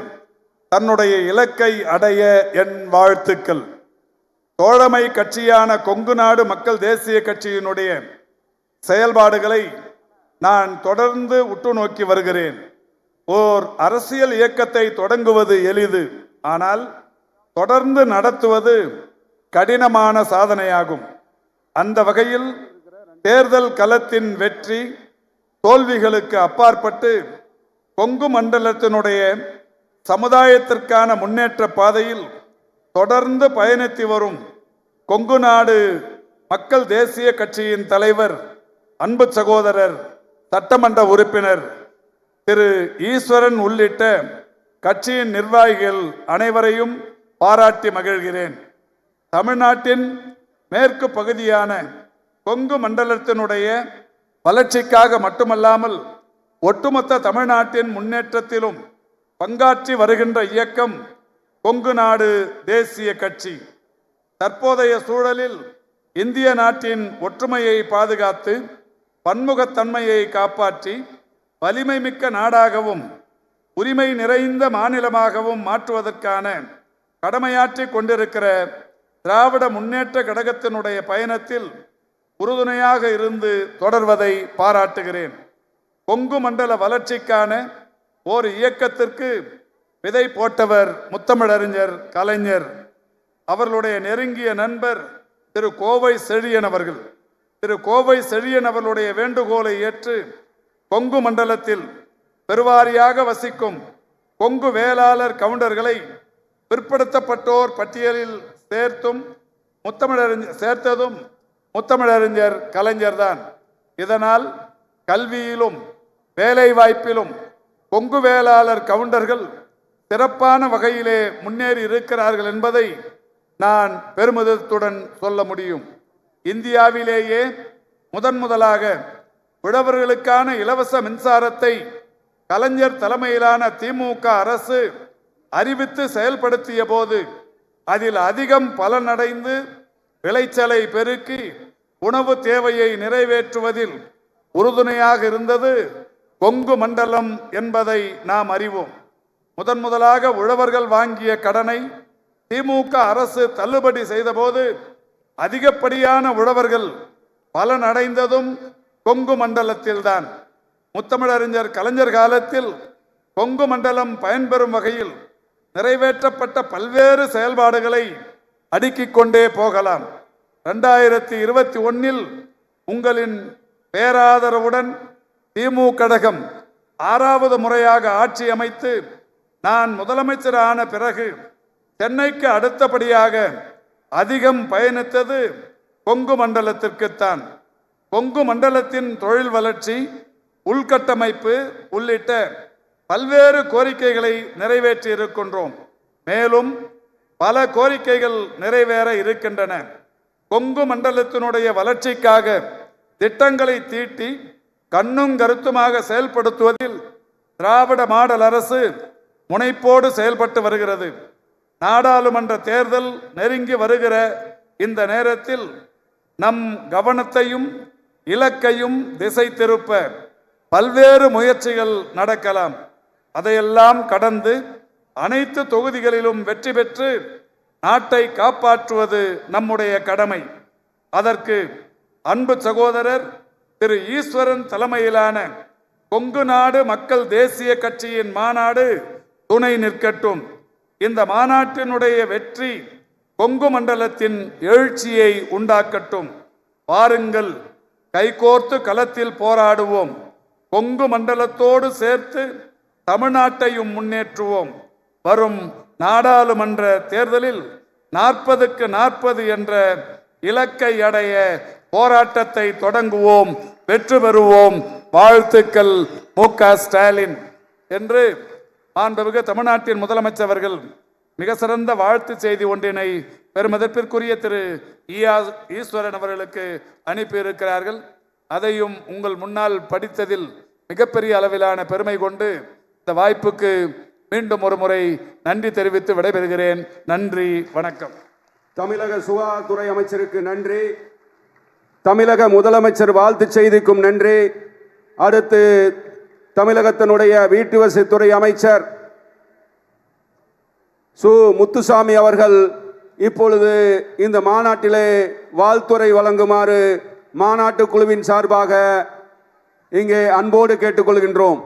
தன்னுடைய இலக்கை அடைய என் வாழ்த்துக்கள். தோழமை கட்சியான கொங்கு நாடு மக்கள் தேசிய கட்சியினுடைய செயல்பாடுகளை நான் தொடர்ந்து உற்று நோக்கி வருகிறேன். ஓர் அரசியல் இயக்கத்தை தொடங்குவது எளிது, ஆனால் தொடர்ந்து நடத்துவது கடினமான சாதனையாகும். அந்த வகையில் தேர்தல் களத்தின் வெற்றி தோல்விகளுக்கு அப்பாற்பட்டு கொங்கு மண்டலத்தினுடைய சமுதாயத்திற்கான முன்னேற்ற பாதையில் தொடர்ந்து பயணித்து வரும் கொங்கு நாடு மக்கள் தேசிய கட்சியின் தலைவர், அன்பு சகோதரர், சட்டமன்ற உறுப்பினர் திரு ஈஸ்வரன் உள்ளிட்ட கட்சியின் நிர்வாகிகள் அனைவரையும் பாராட்டி மகிழ்கிறேன். தமிழ்நாட்டின் மேற்கு பகுதியான கொங்கு மண்டலத்தினுடைய வளர்ச்சிக்காக மட்டுமல்லாமல் ஒட்டுமொத்த தமிழ்நாட்டின் முன்னேற்றத்திலும் பங்காற்றி வருகின்ற இயக்கம் கொங்கு நாடு தேசிய கட்சி. தற்போதைய சூழலில் இந்திய நாட்டின் ஒற்றுமையை பாதுகாத்து பன்முகத்தன்மையை காப்பாற்றி வலிமை மிக்க நாடாகவும் உரிமை நிறைந்த மாநிலமாகவும் மாற்றுவதற்கான கடமையாற்றி கொண்டிருக்கிற திராவிட முன்னேற்ற கழகத்தினுடைய பயணத்தில் உறுதுணையாக இருந்து தொடர்வதை பாராட்டுகிறேன். கொங்கு மண்டல வளர்ச்சிக்கான ஓர் இயக்கத்திற்கு விதை போட்டவர் முத்தமிழறிஞர் கலைஞர். அவர்களுடைய நெருங்கிய நண்பர் திரு கோவை செழியன் அவர்கள். திரு கோவை செழியன் அவர்களுடைய வேண்டுகோளை ஏற்று கொங்கு மண்டலத்தில் பெருவாரியாக வசிக்கும் கொங்கு வேளாளர் கவுண்டர்களை பிற்படுத்தப்பட்டோர் பட்டியலில் சேர்த்ததும் முத்தமிழறிஞர் கலைஞர்தான். இதனால் கல்வியிலும் வேலை வாய்ப்பிலும் கொங்கு வேளாளர் கவுண்டர்கள் சிறப்பான வகையிலே முன்னேறி இருக்கிறார்கள் என்பதை நான் பெருமிதத்துடன் சொல்ல முடியும். இந்தியாவிலேயே முதலாக உழவர்களுக்கான இலவச மின்சாரத்தை கலைஞர் தலைமையிலான திமுக அரசு அறிவித்து செயல்படுத்திய போது அதில் அதிகம் பலனடைந்து விளைச்சலை பெருக்கி உணவு தேவையை நிறைவேற்றுவதில் உறுதுணையாக இருந்தது கொங்கு மண்டலம் என்பதை நாம் அறிவோம். முதலாக உழவர்கள் வாங்கிய கடனை திமுக அரசு தள்ளுபடி செய்தபோது அதிகப்படியான உழவர்கள் பலனடைந்ததும் கொங்கு மண்டலத்தில்தான். முத்தமிழறிஞர் கலைஞர் காலத்தில் கொங்கு மண்டலம் பயன்பெறும் வகையில் நிறைவேற்றப்பட்ட பல்வேறு செயல்பாடுகளை அடுக்கிக் கொண்டே போகலாம். 2021 உங்களின் பேராதரவுடன் திமுக கழகம் 6வது முறையாக ஆட்சி அமைத்து நான் முதலமைச்சரான பிறகு சென்னைக்கு அடுத்தபடியாக அதிகம் பயணித்தது கொங்கு மண்டலத்திற்குத்தான். கொங்கு மண்டலத்தின் தொழில் வளர்ச்சி, உள்கட்டமைப்பு உள்ளிட்ட பல்வேறு கோரிக்கைகளை நிறைவேற்றி இருக்கின்றோம். மேலும் பல கோரிக்கைகள் நிறைவேற இருக்கின்றன. கொங்கு மண்டலத்தினுடைய வளர்ச்சிக்காக திட்டங்களை தீட்டி கண்ணும் கருத்துமாக செயல்படுத்துவதில் திராவிட மாடல் அரசு முனைப்போடு செயல்பட்டு வருகிறது. நாடாளுமன்ற தேர்தல் நெருங்கி வருகிற இந்த நேரத்தில் நம் கவனத்தையும் இலக்கையும் திசை திருப்ப பல்வேறு முயற்சிகள் நடக்கலாம். அதையெல்லாம் கடந்து அனைத்து தொகுதிகளிலும் வெற்றி பெற்று நாட்டை காப்பாற்றுவது நம்முடைய கடமை. அதற்கு அன்பு சகோதரர் திரு ஈஸ்வரன் தலைமையிலான கொங்கு நாடு மக்கள் தேசிய கட்சியின் மாநாடு துணை நிற்கட்டும். இந்த மாநாட்டினுடைய வெற்றி கொங்கு மண்டலத்தின் எழுச்சியை உண்டாக்கட்டும். வாருங்கள், கைகோர்த்து களத்தில் போராடுவோம். கொங்கு மண்டலத்தோடு சேர்த்து தமிழ்நாட்டையும் முன்னேற்றுவோம். வரும் நாடாளுமன்ற தேர்தலில் 40க்கு 40 என்ற இலக்கை அடைய போராட்டத்தை தொடங்குவோம். வெற்றி பெறுவோம். வாழ்த்துக்கள் மு.க. ஸ்டாலின் என்று மாண்புமிகு தமிழ்நாட்டின் முதலமைச்சர் அவர்கள் மிக சிறந்த வாழ்த்து செய்தி ஒன்றினை பெருமதிப்பிற்குரிய திரு ஈஸ்வரன் அவர்களுக்கு அனுப்பியிருக்கிறார்கள். அதையும் உங்கள் முன்னால் படித்ததில் மிகப்பெரிய அளவிலான பெருமை கொண்டு இந்த வாய்ப்புக்கு மீண்டும் ஒரு முறை நன்றி தெரிவித்து விடைபெறுகிறேன். நன்றி, வணக்கம். தமிழக சுகாதாரத்துறை அமைச்சருக்கு நன்றி. தமிழக முதலமைச்சர் வாழ்த்து செய்திக்கும் நன்றி. அடுத்து தமிழகத்தினுடைய வீட்டு வசதித்துறை அமைச்சர் சு முத்துசாமி அவர்கள் இப்பொழுது இந்த மாநாட்டிலே வாழ்த்துரை வழங்குமாறு மாநாட்டு குழுவின் சார்பாக இங்கே அன்போடு கேட்டுக்கொள்கின்றோம்.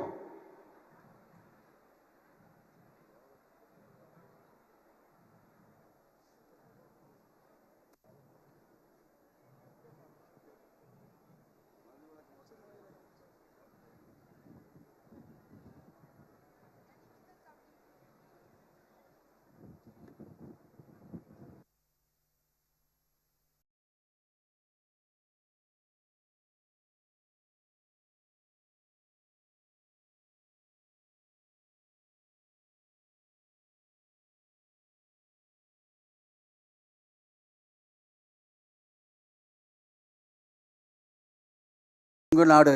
கொங்கு நாடு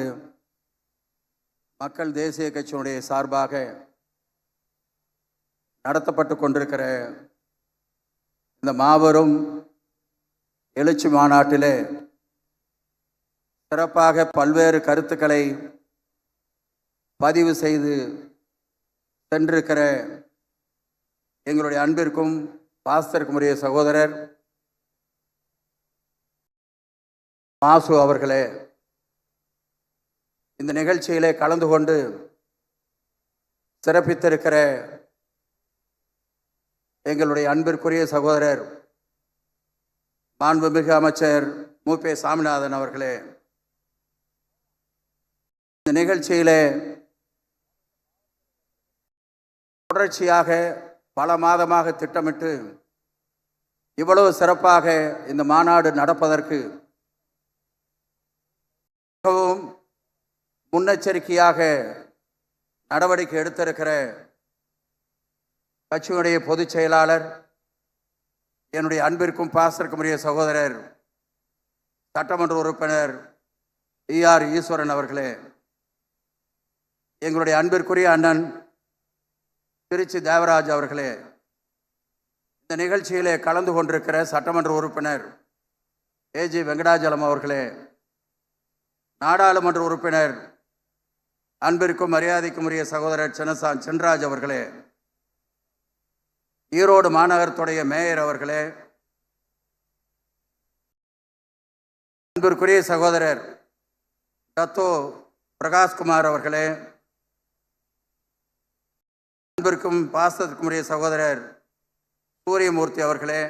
மக்கள் தேசிய கட்சியினுடைய சார்பாக நடத்தப்பட்டு கொண்டிருக்கிற இந்த மாபெரும் எழுச்சி மாநாட்டிலே சிறப்பாக பல்வேறு கருத்துக்களை பதிவு செய்து சென்றிருக்கிற எங்களுடைய அன்பிற்கும் பாசத்திற்கும் உரிய சகோதரர் மாசு அவர்களே, இந்த நிகழ்ச்சியிலே கலந்து கொண்டு சிறப்பித்திருக்கிற எங்களுடைய அன்பிற்குரிய சகோதரர் மாண்புமிகு அமைச்சர் மு.பே. சாமிநாதன் அவர்களே, இந்த நிகழ்ச்சியிலே தொடர்ச்சியாக பல மாதமாக திட்டமிட்டு இவ்வளவு சிறப்பாக இந்த மாநாடு நடப்பதற்கு மிகவும் முன்னெச்சரிக்கையாக நடவடிக்கை எடுத்திருக்கிற கட்சியினுடைய பொதுச் செயலாளர், என்னுடைய அன்பிற்கும் பாசத்திற்கும் உரிய சகோதரர் சட்டமன்ற உறுப்பினர் ஈஆர் ஈஸ்வரன் அவர்களே, எங்களுடைய அன்பிற்குரிய அண்ணன் திருச்சி தேவராஜ் அவர்களே, இந்த நிகழ்ச்சியிலே கலந்து கொண்டிருக்கிற சட்டமன்ற உறுப்பினர் ஏஜி வெங்கடாஜலம் அவர்களே, நாடாளுமன்ற உறுப்பினர் அன்பிற்கும் மரியாதைக்கும் உரிய சகோதரர் சென்ராஜ் அவர்களே, ஈரோடு மாநகரத்துடைய மேயர் அவர்களே, அன்பிற்குரிய சகோதரர் டத்தோ பிரகாஷ்குமார் அவர்களே, அன்பிற்கும் பாசத்திற்கும் உரிய சகோதரர் சூரியமூர்த்தி அவர்களே,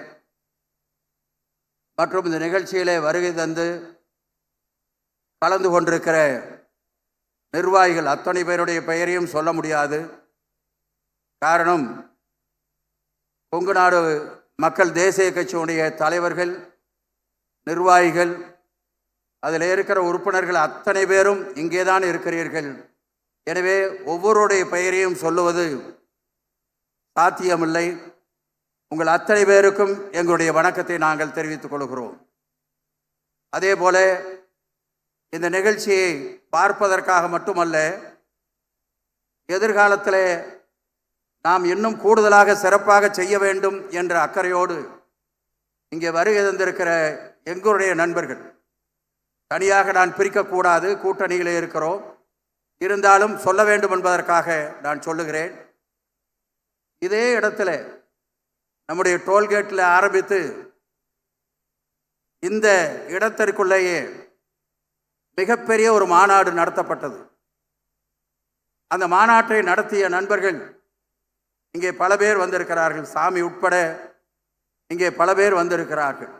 மற்றும் இந்த நிகழ்ச்சியிலே வருகை தந்து கலந்து கொண்டிருக்கிற நிர்வாகிகள் அத்தனை பேருடைய பெயரையும் சொல்ல முடியாது. காரணம், கொங்கு நாடு மக்கள் தேசிய கட்சியுடைய தலைவர்கள், நிர்வாகிகள், அதில் இருக்கிற உறுப்பினர்கள் அத்தனை பேரும் இங்கே தான் இருக்கிறீர்கள். எனவே ஒவ்வொருடைய பெயரையும் சொல்லுவது சாத்தியமில்லை. உங்கள் அத்தனை பேருக்கும் எங்களுடைய வணக்கத்தை நாங்கள் தெரிவித்துக் கொள்கிறோம். அதே போல இந்த நிகழ்ச்சியை பார்ப்பதற்காக மட்டுமல்ல, எதிர்காலத்தில் நாம் இன்னும் கூடுதலாக சிறப்பாக செய்ய வேண்டும் என்ற அக்கறையோடு இங்கே வருகை தந்திருக்கிற எங்களுடைய நண்பர்கள், தனியாக நான் பிரிக்கக்கூடாது, கூட்டணியிலே இருக்கிறோம், இருந்தாலும் சொல்ல வேண்டும் என்பதற்காக நான் சொல்லுகிறேன். இதே இடத்துல நம்முடைய டோல்கேட்டில் ஆரம்பித்து இந்த இடத்திற்குள்ளேயே மிகப்பெரிய ஒரு மாநாடு நடத்தப்பட்டது. அந்த மாநாட்டை நடத்திய நண்பர்கள் இங்கே பல பேர் வந்திருக்கிறார்கள், சாமி உட்பட இங்கே பல பேர் வந்திருக்கிறார்கள்.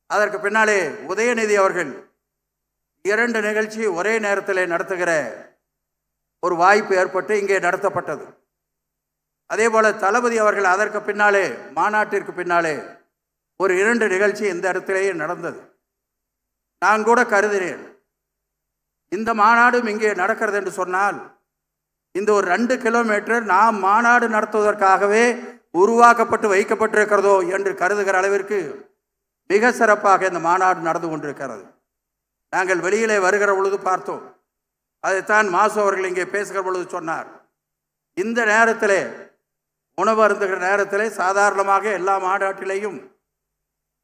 அதற்கு பின்னாலே உதயநிதி அவர்கள் 2 நிகழ்ச்சி ஒரே நேரத்தில் நடத்துகிற ஒரு வாய்ப்பு ஏற்பட்டு இங்கே நடத்தப்பட்டது. அதே போல தளபதி அவர்கள் அதற்கு பின்னாலே மாநாட்டிற்கு பின்னாலே ஒரு 2 நிகழ்ச்சி இந்த இடத்திலேயே நடந்தது. நான் கூட கருதினேன், இந்த மாநாடும் இங்கே நடக்கிறது என்று சொன்னால் இந்த ஒரு 2 கிலோமீட்டர் நாம் மாநாடு நடத்துவதற்காகவே உருவாக்கப்பட்டு வைக்கப்பட்டிருக்கிறதோ என்று கருதுகிற அளவிற்கு மிக சிறப்பாக இந்த மாநாடு நடந்து கொண்டிருக்கிறது. நாங்கள் வெளியிலே வருகிற பொழுது பார்த்தோம். அதைத்தான் மாசு அவர்கள் இங்கே பேசுகிற பொழுது சொன்னார். இந்த நேரத்திலே, உணவு அருந்துகிற நேரத்திலே சாதாரணமாக எல்லா மாநாட்டிலேயும்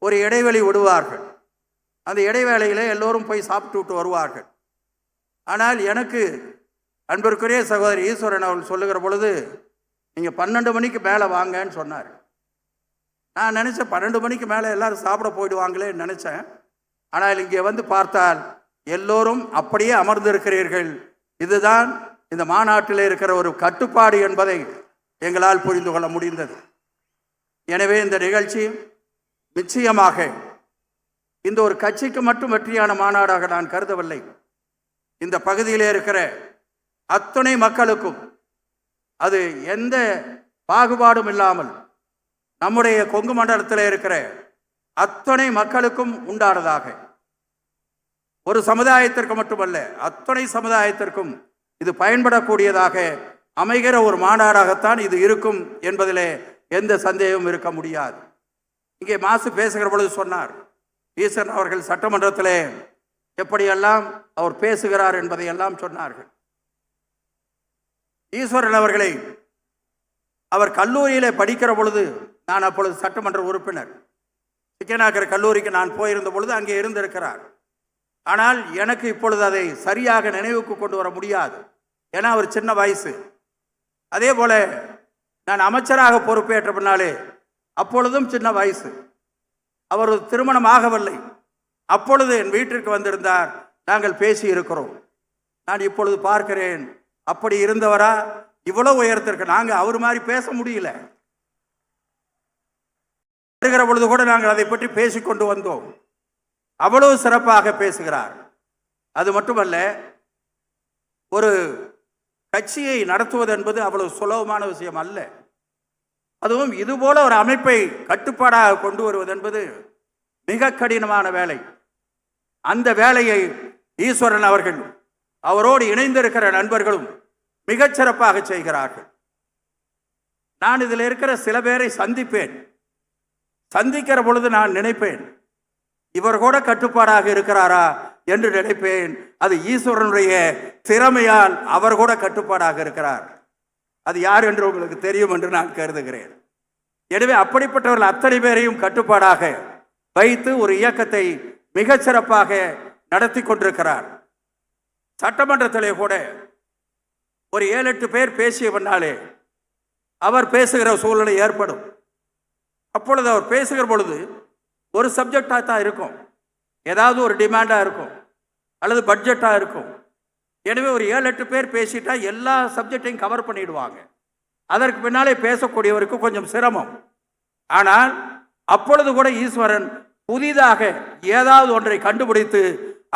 ஒரு இடைவெளி விடுவார்கள். அந்த இடைவேளையிலே எல்லோரும் போய் சாப்பிட்டு விட்டு வருவார்கள். ஆனால் எனக்கு அன்பிற்குரிய சகோதரி ஈஸ்வரன் அவர்கள் சொல்லுகிற பொழுது நீங்கள் 12 மணிக்கு மேலே வாங்கன்னு சொன்னார். நான் நினச்சேன் 12 மணிக்கு மேலே எல்லாரும் சாப்பிட போயிடுவாங்களேன்னு நினச்சேன். ஆனால் இங்கே வந்து பார்த்தால் எல்லோரும் அப்படியே அமர்ந்திருக்கிறீர்கள். இதுதான் இந்த மாநாட்டில் இருக்கிற ஒரு கட்டுப்பாடு என்பதை எங்களால் புரிந்து கொள்ள முடிந்தது. எனவே இந்த நிகழ்ச்சி நிச்சயமாக இந்த ஒரு கட்சிக்கு மட்டும் வெற்றியான மாநாடாக நான் கருதவில்லை. இந்த பகுதியிலே இருக்கிற அத்தனை மக்களுக்கும், அது எந்த பாகுபாடும் இல்லாமல் நம்முடைய கொங்கு மண்டலத்தில் இருக்கிற அத்தனை மக்களுக்கும் உண்டானதாக, ஒரு சமுதாயத்திற்கு மட்டுமல்ல அத்தனை சமுதாயத்திற்கும் இது பயன்படக்கூடியதாக அமைகிற ஒரு மாநாடாகத்தான் இது இருக்கும் என்பதிலே எந்த சந்தேகமும் இருக்க முடியாது. இங்கே மாசு பேசுகிற பொழுது சொன்னார், ஈஸ்வரன் அவர்கள் சட்டமன்றத்திலே எப்படியெல்லாம் அவர் பேசுகிறார் என்பதை எல்லாம் சொன்னார்கள். ஈஸ்வரன் அவர்களை அவர் கல்லூரியிலே படிக்கிற பொழுது, நான் அப்பொழுது சட்டமன்ற உறுப்பினர், சிக்கனாக்கர் கல்லூரிக்கு நான் போயிருந்த பொழுது அங்கே இருந்திருக்கிறார். ஆனால் எனக்கு இப்பொழுது அதை சரியாக நினைவுக்கு கொண்டு வர முடியாது, ஏன்னா அவர் சின்ன வயசு. அதே போல நான் அமைச்சராக பொறுப்பேற்ற பின்னாலே அப்பொழுதும் சின்ன வயசு, அவர் திருமணம் ஆகவில்லை. அப்பொழுது என் வீட்டிற்கு வந்திருந்தார், நாங்கள் பேசி இருக்கிறோம். நான் இப்பொழுது பார்க்கிறேன், அப்படி இருந்தவரா இவ்வளவு உயரத்திற்கு? நாங்கள் அவர் மாதிரி பேச முடியல. வருகிற பொழுது கூட நாங்கள் அதை பற்றி பேசிக்கொண்டு வந்தோம். அவ்வளவு சிறப்பாக பேசுகிறார். அது மட்டுமல்ல, ஒரு கட்சியை நடத்துவது என்பது அவ்வளவு சுலபமான விஷயம் அல்ல. அதுவும் இதுபோல ஒரு அமைப்பை கட்டுப்பாடாக கொண்டு வருவது என்பது மிக கடினமான வேலை. அந்த வேலையை ஈஸ்வரன் அவர்கள் அவரோடு இணைந்திருக்கிற நண்பர்களும் மிகச்சிறப்பாக செய்கிறார்கள். நான் இதில் இருக்கிற சில பேரை சந்திப்பேன். சந்திக்கிற பொழுது நான் நினைப்பேன், இவர் கூட கட்டுப்பாடாக இருக்கிறாரா என்று நினைப்பேன். அது ஈஸ்வரனுடைய திறமையால் அவர் கூட கட்டுப்பாடாக இருக்கிறார். அது யார் என்று உங்களுக்கு தெரியும் என்று நான் கருதுகிறேன். எனவே அப்படிப்பட்டவர்கள் அத்தனை பேரையும் கட்டுப்பாடாக வைத்து ஒரு இயக்கத்தை மிகச்சிறப்பாக நடத்தி கொண்டிருக்கிறார். சட்டமன்றத்திலே கூட ஒரு 7-8 பேர் பேசிய பின்னாலே அவர் பேசுகிற சூழ்நிலை ஏற்படும். அப்பொழுது அவர் பேசுகிற பொழுது ஒரு சப்ஜெக்டாக தான் இருக்கும், ஏதாவது ஒரு டிமாண்டாக இருக்கும் அல்லது பட்ஜெட்டாக இருக்கும். எனவே ஒரு 7-8 பேர் பேசிட்டா எல்லா சப்ஜெக்டையும் கவர் பண்ணிடுவாங்க. அதற்கு பின்னாலே பேசக்கூடியவருக்கு கொஞ்சம் சிரமம். ஆனால் அப்பொழுது கூட ஈஸ்வரன் புதிதாக ஏதாவது ஒன்றை கண்டுபிடித்து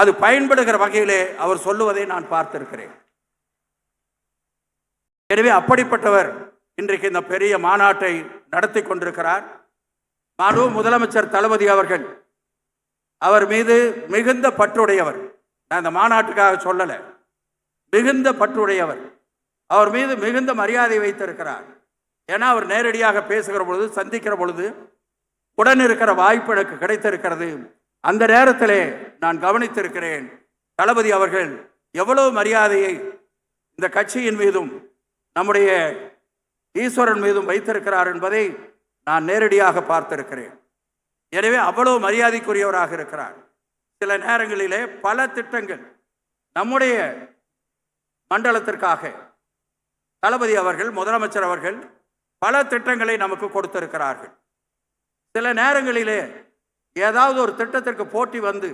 அது பயன்படுகிற வகையிலே அவர் சொல்லுவதை நான் பார்த்திருக்கிறேன். எனவே அப்படிப்பட்டவர் இன்றைக்கு இந்த பெரிய மாநாட்டை நடத்தி கொண்டிருக்கிறார். முதலமைச்சர் தளபதி அவர்கள் அவர் மீது மிகுந்த பற்றுடையவர். நான் இந்த மாநாட்டுக்காக சொல்லலை, மிகுந்த பற்றுடையவர். அவர் மீது மிகுந்த மரியாதை வைத்திருக்கிறார். ஏன்னா அவர் நேரடியாக பேசுகிற பொழுது, சந்திக்கிற பொழுது உடன் இருக்கிற வாய்ப்பு எனக்கு கிடைத்திருக்கிறது. அந்த நேரத்திலே நான் கவனித்திருக்கிறேன், தளபதி அவர்கள் எவ்வளவு மரியாதையை இந்த கட்சியின் மீதும் நம்முடைய ஈஸ்வரன் மீதும் வைத்திருக்கிறார் என்பதை நான் நேரடியாக பார்த்திருக்கிறேன். எனவே அவ்வளவு மரியாதைக்குரியவராக இருக்கிறார். சில நேரங்களிலே பல திட்டங்கள் நம்முடைய மண்டலத்திற்காக தளபதி அவர்கள், முதலமைச்சர் அவர்கள் பல திட்டங்களை நமக்கு கொடுத்திருக்கிறார்கள். சில நேரங்களிலே ஏதாவது ஒரு திட்டத்திற்கு போட்டி வந்து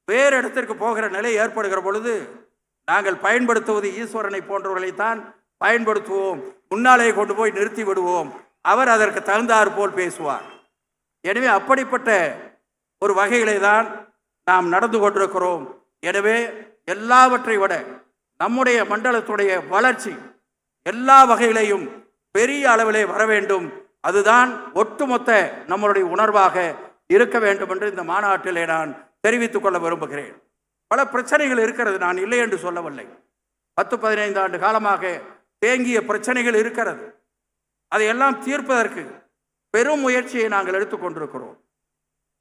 வேறு இடத்திற்கு போகிற நிலை ஏற்படுகிற பொழுது நாங்கள் பயன்படுத்துவது ஈஸ்வரனை போன்றவர்களைத்தான் பயன்படுத்துவோம், முன்னாலே கொண்டு போய் நிறுத்தி விடுவோம், அவர் அதற்கு தகுந்தாற் போல் பேசுவார். எனவே அப்படிப்பட்ட ஒரு வகையிலே தான் நாம் நடந்து கொண்டிருக்கிறோம். எனவே எல்லாவற்றை விட நம்முடைய மண்டலத்துடைய வளர்ச்சி எல்லா வகையிலையும் பெரிய அளவிலே வர வேண்டும். அதுதான் ஒட்டுமொத்த நம்மளுடைய உணர்வாக இருக்க வேண்டும் என்று இந்த மாநாட்டிலே நான் தெரிவித்துக் கொள்ள விரும்புகிறேன். பல பிரச்சனைகள் இருக்கிறது, நான் இல்லை என்று சொல்லவில்லை. 10-15 ஆண்டு காலமாக தேங்கிய பிரச்சனைகள் இருக்கிறது. அதையெல்லாம் தீர்ப்பதற்கு பெரும் முயற்சியை நாங்கள் எடுத்துக்கொண்டிருக்கிறோம்.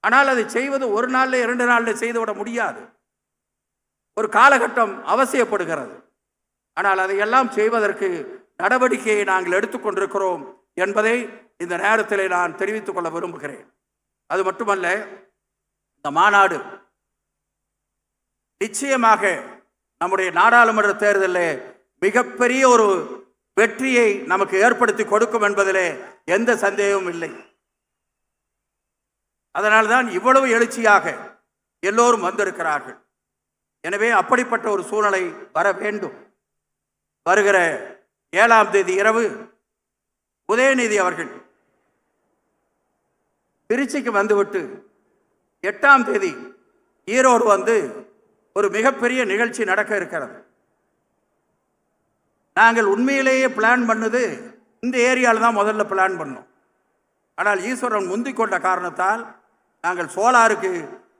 ஆனால் அதை செய்வது ஒரு நாளில் 2 நாளில் செய்துவிட முடியாது. ஒரு காலகட்டம் அவசியப்படுகிறது. ஆனால் அதையெல்லாம் செய்வதற்கு நடவடிக்கையை நாங்கள் எடுத்துக்கொண்டிருக்கிறோம் என்பதை இந்த நேரத்தில் நான் தெரிவித்துக் கொள்ள விரும்புகிறேன். அது மட்டுமல்ல, இந்த மாநாடு நிச்சயமாக நம்முடைய நாடாளுமன்ற தேர்தலில் மிகப்பெரிய ஒரு வெற்றியை நமக்கு ஏற்படுத்தி கொடுக்கும் என்பதிலே எந்த சந்தேகமும் இல்லை. அதனால்தான் இவ்வளவு எழுச்சியாக எல்லோரும் வந்திருக்கிறார்கள். எனவே அப்படிப்பட்ட ஒரு சூழ்நிலை வர வேண்டும். வருகிற 7ஆம் தேதி இரவு உதயநிதி அவர்கள் திருச்சிக்கு வந்துவிட்டு 8ஆம் தேதி ஈரோடு வந்து ஒரு மிகப்பெரிய நிகழ்ச்சி நடக்க இருக்கிறது. நாங்கள் உண்மையிலேயே பிளான் பண்ணது இந்த ஏரியாவில் தான் முதல்ல பிளான் பண்ணோம். ஆனால் ஈஸ்வரன் முந்திக் கொண்ட காரணத்தால் நாங்கள் சோலாருக்கு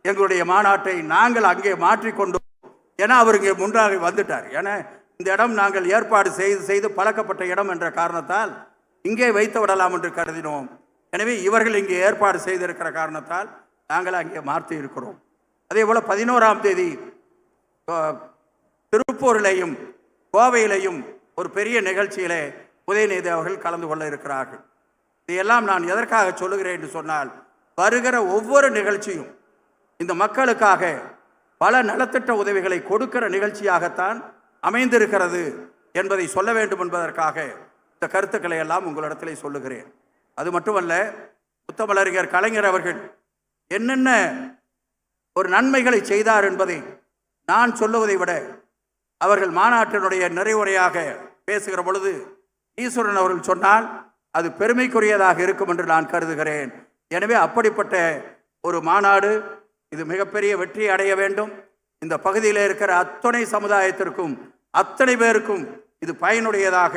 எங்களுடைய மாநாட்டை நாங்கள் அங்கே மாற்றிக்கொண்டோம். ஏன்னா அவர் இங்கே முன்றாக வந்துட்டார். ஏன்னா இந்த இடம் நாங்கள் ஏற்பாடு செய்து பழக்கப்பட்ட இடம் என்ற காரணத்தால் இங்கே வைத்து விடலாம் என்று கருதினோம். எனவே இவர்கள் இங்கே ஏற்பாடு செய்திருக்கிற காரணத்தால் நாங்கள் அங்கே மாற்றி இருக்கிறோம். அதே போல் 11ஆம் தேதி திருப்பூரிலையும் கோவையிலையும் ஒரு பெரிய நிகழ்ச்சியிலே உதயநிதி அவர்கள் கலந்து கொள்ள இருக்கிறார்கள். இதையெல்லாம் நான் எதற்காக சொல்லுகிறேன் என்று சொன்னால், வருகிற ஒவ்வொரு நிகழ்ச்சியும் இந்த மக்களுக்காக பல நலத்திட்ட உதவிகளை கொடுக்கிற நிகழ்ச்சியாகத்தான் அமைந்திருக்கிறது என்பதை சொல்ல வேண்டும் என்பதற்காக இந்த கருத்துக்களை எல்லாம் உங்களிடத்திலே சொல்லுகிறேன். அது மட்டுமல்ல, முத்தமிழறிஞர் கலைஞர் அவர்கள் என்னென்ன ஒரு நன்மைகளை செய்தார் என்பதை நான் சொல்லுவதை விட அவர்கள் மாநாட்டினுடைய நிறைவுரையாக பேசுகிற பொழுது ஈஸ்வரன் அவர்கள் சொன்னால் அது பெருமைக்குரியதாக இருக்கும் என்று நான் கருதுகிறேன். எனவே அப்படிப்பட்ட ஒரு மாநாடு இது மிகப்பெரிய வெற்றி அடைய வேண்டும். இந்த பகுதியில் இருக்கிற அத்தனை சமுதாயத்திற்கும் அத்தனை பேருக்கும் இது பயனுடையதாக,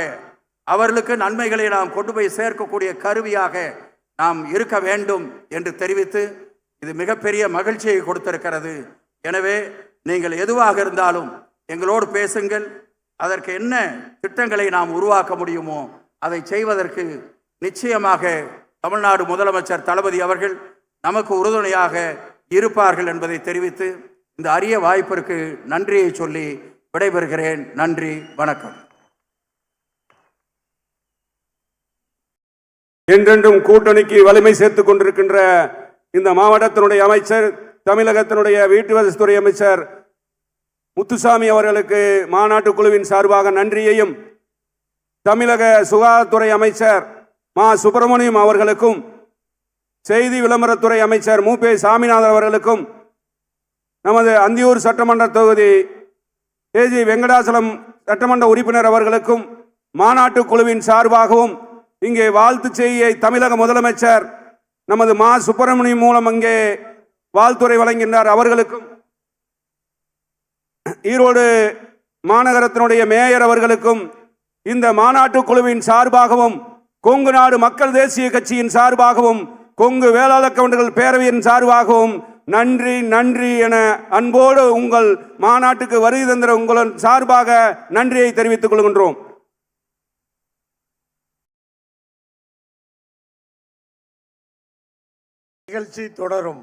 அவர்களுக்கு நன்மைகளை நாம் கொண்டு போய் சேர்க்கக்கூடிய கருவியாக நாம் இருக்க வேண்டும் என்று தெரிவித்து, இது மிகப்பெரிய மகிழ்ச்சியை கொடுத்திருக்கிறது. எனவே நீங்கள் எதுவாக இருந்தாலும் எங்களோடு பேசுங்கள். அதற்கு என்ன திட்டங்களை நாம் உருவாக்க முடியுமோ அதை செய்வதற்கு நிச்சயமாக தமிழ்நாடு முதலமைச்சர் தளபதி அவர்கள் நமக்கு உறுதுணையாக இருப்பார்கள் என்பதை தெரிவித்து இந்த அரிய வாய்ப்பிற்கு நன்றியை சொல்லி விடைபெறுகிறேன். நன்றி, வணக்கம். என்றென்றும் கூட்டணிக்கு வலிமை சேர்த்துக் கொண்டிருக்கின்ற இந்த மாவட்டத்தினுடைய அமைச்சர், தமிழகத்தினுடைய வீட்டு வசதித்துறை அமைச்சர் முத்துசாமி அவர்களுக்கு மாநாட்டு குழுவின் சார்பாக நன்றியையும், தமிழக சுகாதாரத்துறை அமைச்சர் மா சுப்பிரமணியம் அவர்களுக்கும், செய்தி விளம்பரத்துறை அமைச்சர் மூபே சாமிநாதன் அவர்களுக்கும், நமது அந்தியூர் சட்டமன்ற தொகுதி ஏஜி வெங்கடாசலம் சட்டமன்ற உறுப்பினர் அவர்களுக்கும் மாநாட்டு குழுவின் சார்பாகவும், இங்கே வாழ்த்து செய்தியை தமிழக முதலமைச்சர் நமது மா சுப்பிரமணியம் மூலம் அங்கே வாழ்த்துரை வழங்கினார் அவர்களுக்கும், ஈரோடு மாநகரத்தினுடைய மேயர் அவர்களுக்கும், இந்த மாநாட்டு குழுவின் சார்பாகவும், கொங்கு நாடு மக்கள் தேசிய கட்சியின் சார்பாகவும், கொங்கு வேளாளர் கவுண்டர்கள் பேரவையின் சார்பாகவும் நன்றி நன்றி என அன்போடு உங்கள் மாநாட்டுக்கு வருகை தந்திர உங்களின் சார்பாக நன்றியை தெரிவித்துக் கொள்கின்றோம். நிகழ்ச்சி தொடரும்.